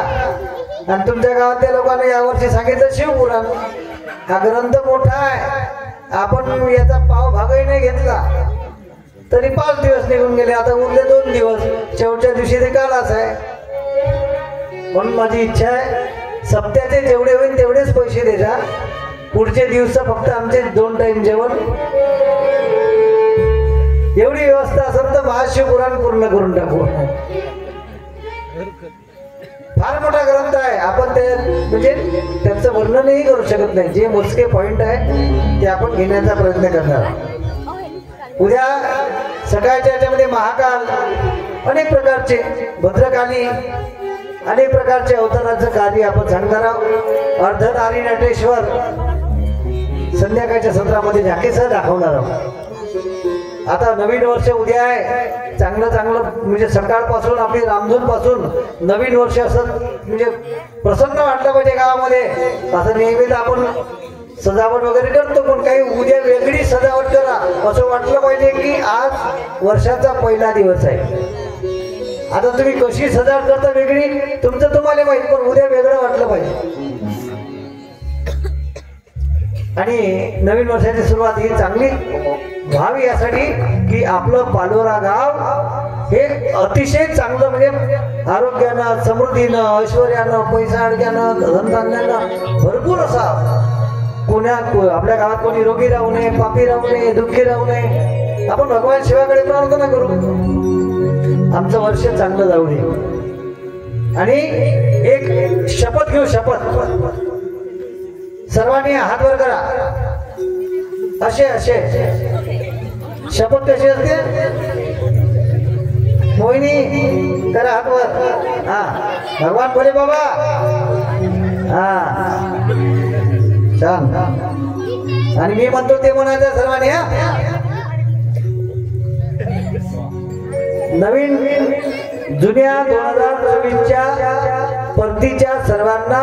आणि तुमच्या गावातल्या लोकांना यावर्षी सांगितलं शिवपुराण हा ग्रंथ मोठा आहे. आपण याचा पाव भागही नाही घेतला तरी 5 दिवस निघून गेले. आता उरले 2 दिवस, शेवटच्या दिवशी ते कालाच आहे. म्हणून माझी इच्छा आहे, सप्त्याचे जेवढे होईल तेवढेच पैसे देजा. पुढचे दिवस फक्त आमचे 2 टाइम जेवण, एवढी व्यवस्था असेल तर महाशिवपुराण पूर्ण करून टाकू. फार मोठा ग्रंथ आहे, आपण ते म्हणजे त्याचं वर्णनही करू शकत नाही. जे मोजके पॉइंट आहे ते आपण घेण्याचा प्रयत्न करणार. उद्या सकाळच्या याच्यामध्ये महाकाल, अनेक प्रकारचे भद्रकाली, अनेक प्रकारचे अवताराचं कार्य आपण सांगणार आहोत. अर्धनारी नटेश्वर संध्याकाळच्या सत्रामध्ये झाकेसह दाखवणार आहोत. आता नवीन वर्ष उद्या आहे, चांगलं म्हणजे सकाळपासून आपली रामधून पासून नवीन वर्ष असं म्हणजे प्रसन्न वाटलं पाहिजे गावामध्ये. असं नेहमीच आपण सजावट वगैरे करतो, पण काही उद्या वेगळी सजावट करा असं वाटलं पाहिजे की आज वर्षाचा पहिला दिवस आहे. आता तुम्ही कशी सजावट करता वेगळी तुमचं तुम्हाला माहिती, पण उद्या वेगळं वाटलं पाहिजे. आणि नवीन वर्षाची सुरुवात ही चांगली व्हावी यासाठी की आपलं पालोरा गाव हे अतिशय चांगलं म्हणजे आरोग्यानं, समृद्धीनं, ऐश्वर्यानं, पैसा अडक्यानं, धनधान्यानं भरपूर असा. आपल्या गावात कोणी रोगी राहू नये, पापी राहू नये, दुःखी राहू नये. आपण भगवान शिवाकडे प्रार्थना करू, आमचं वर्ष चांगलं जाऊ दे. आणि एक शपथ घेऊ, शपथ सर्वांनी हात वर करा. असे शपथ कशी असते? मोहिनी करा हात वर. हा, भगवान बोले बाबा. हा, छान. आणि मी म्हणतो ते म्हणायचं सर्वांनी. हा, नवीन जुन्या 2024च्या परतीच्या सर्वांना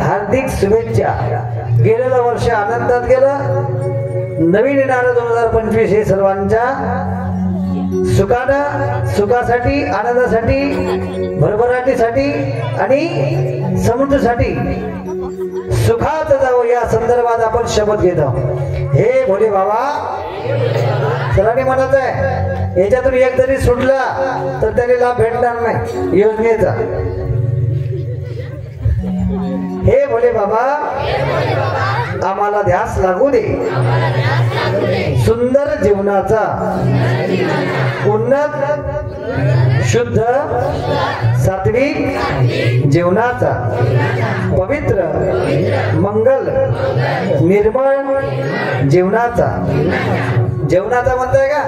हार्दिक शुभेच्छा. गेलेलं वर्ष आनंदात गेलं, नवीन येणारं 2025 हे सर्वांच्या सुखासाठी, आनंदासाठी, भरभराटीसाठी आणि समृद्धीसाठी सुखात जावं या संदर्भात आपण शपथ घेत आहोत. हे भोले बाबा सर्वांनी म्हणत आहे. याच्यातून एक जरी सुटला तर त्याला लाभ भेटणार नाही योजनेचा. हे भोले बाबा आम्हाला ध्यास लागू दे सुंदर जीवनाचा, उन्नत शुद्ध सात्विक जीवनाचा, पवित्र मंगल निर्मळ जीवनाचा. जेवणाचा म्हणताय का?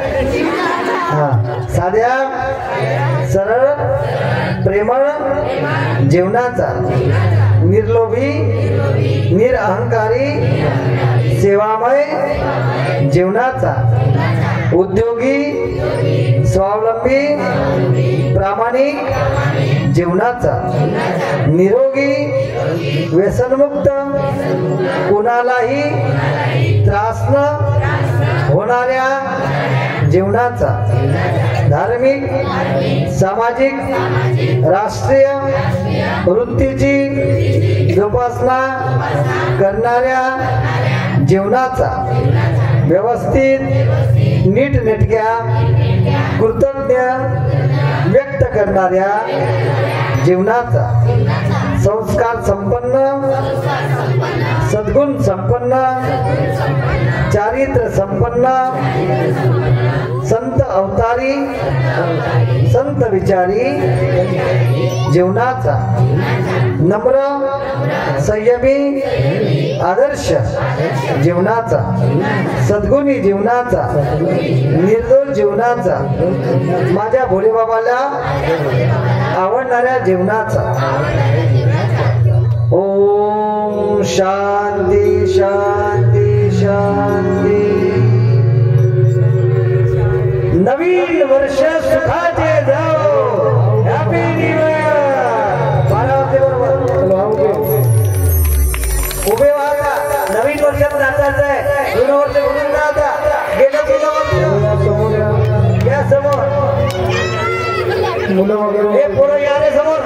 हा, साध्या सरळ प्रेमळ जीवनाचा, निर्लोभी निरअहंकारी सेवामय जीवनाचा, उद्योगी स्वावलंबी प्रामाणिक जीवनाचा निरोगी व्यसनमुक्त कोणालाही त्रास न होणाऱ्या जीवनाचा धार्मिक सामाजिक राष्ट्रीय वृत्तीची जोपासना करणाऱ्या जीवनाचा व्यवस्थित नीटनेटक्या कृतज्ञ व्यक्त करणाऱ्या जीवनाचा संस्कार संपन्न सद्गुण संपन्न चारित्र्य संपन्न संत अवतारी संत विचारी जीवनाचा नम्र संयमी आदर्श जीवनाचा सद्गुणी जीवनाचा निर्दोष जीवनाचा माझ्या भोलेबाबाला आवडणाऱ्या जीवनाचा ओम शांती शांती शांती। नवीन वर्ष सुखाचे जाओ हॅपी न्यू इयर। बारावते बरोबर उभे व्हा नवीन वर्षात जायचं आहे जुनं वर्ष म्हणून ना आता गेलं या समोर मुलं वगैरे हे पोरं या रे समोर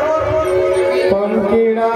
पंकिणा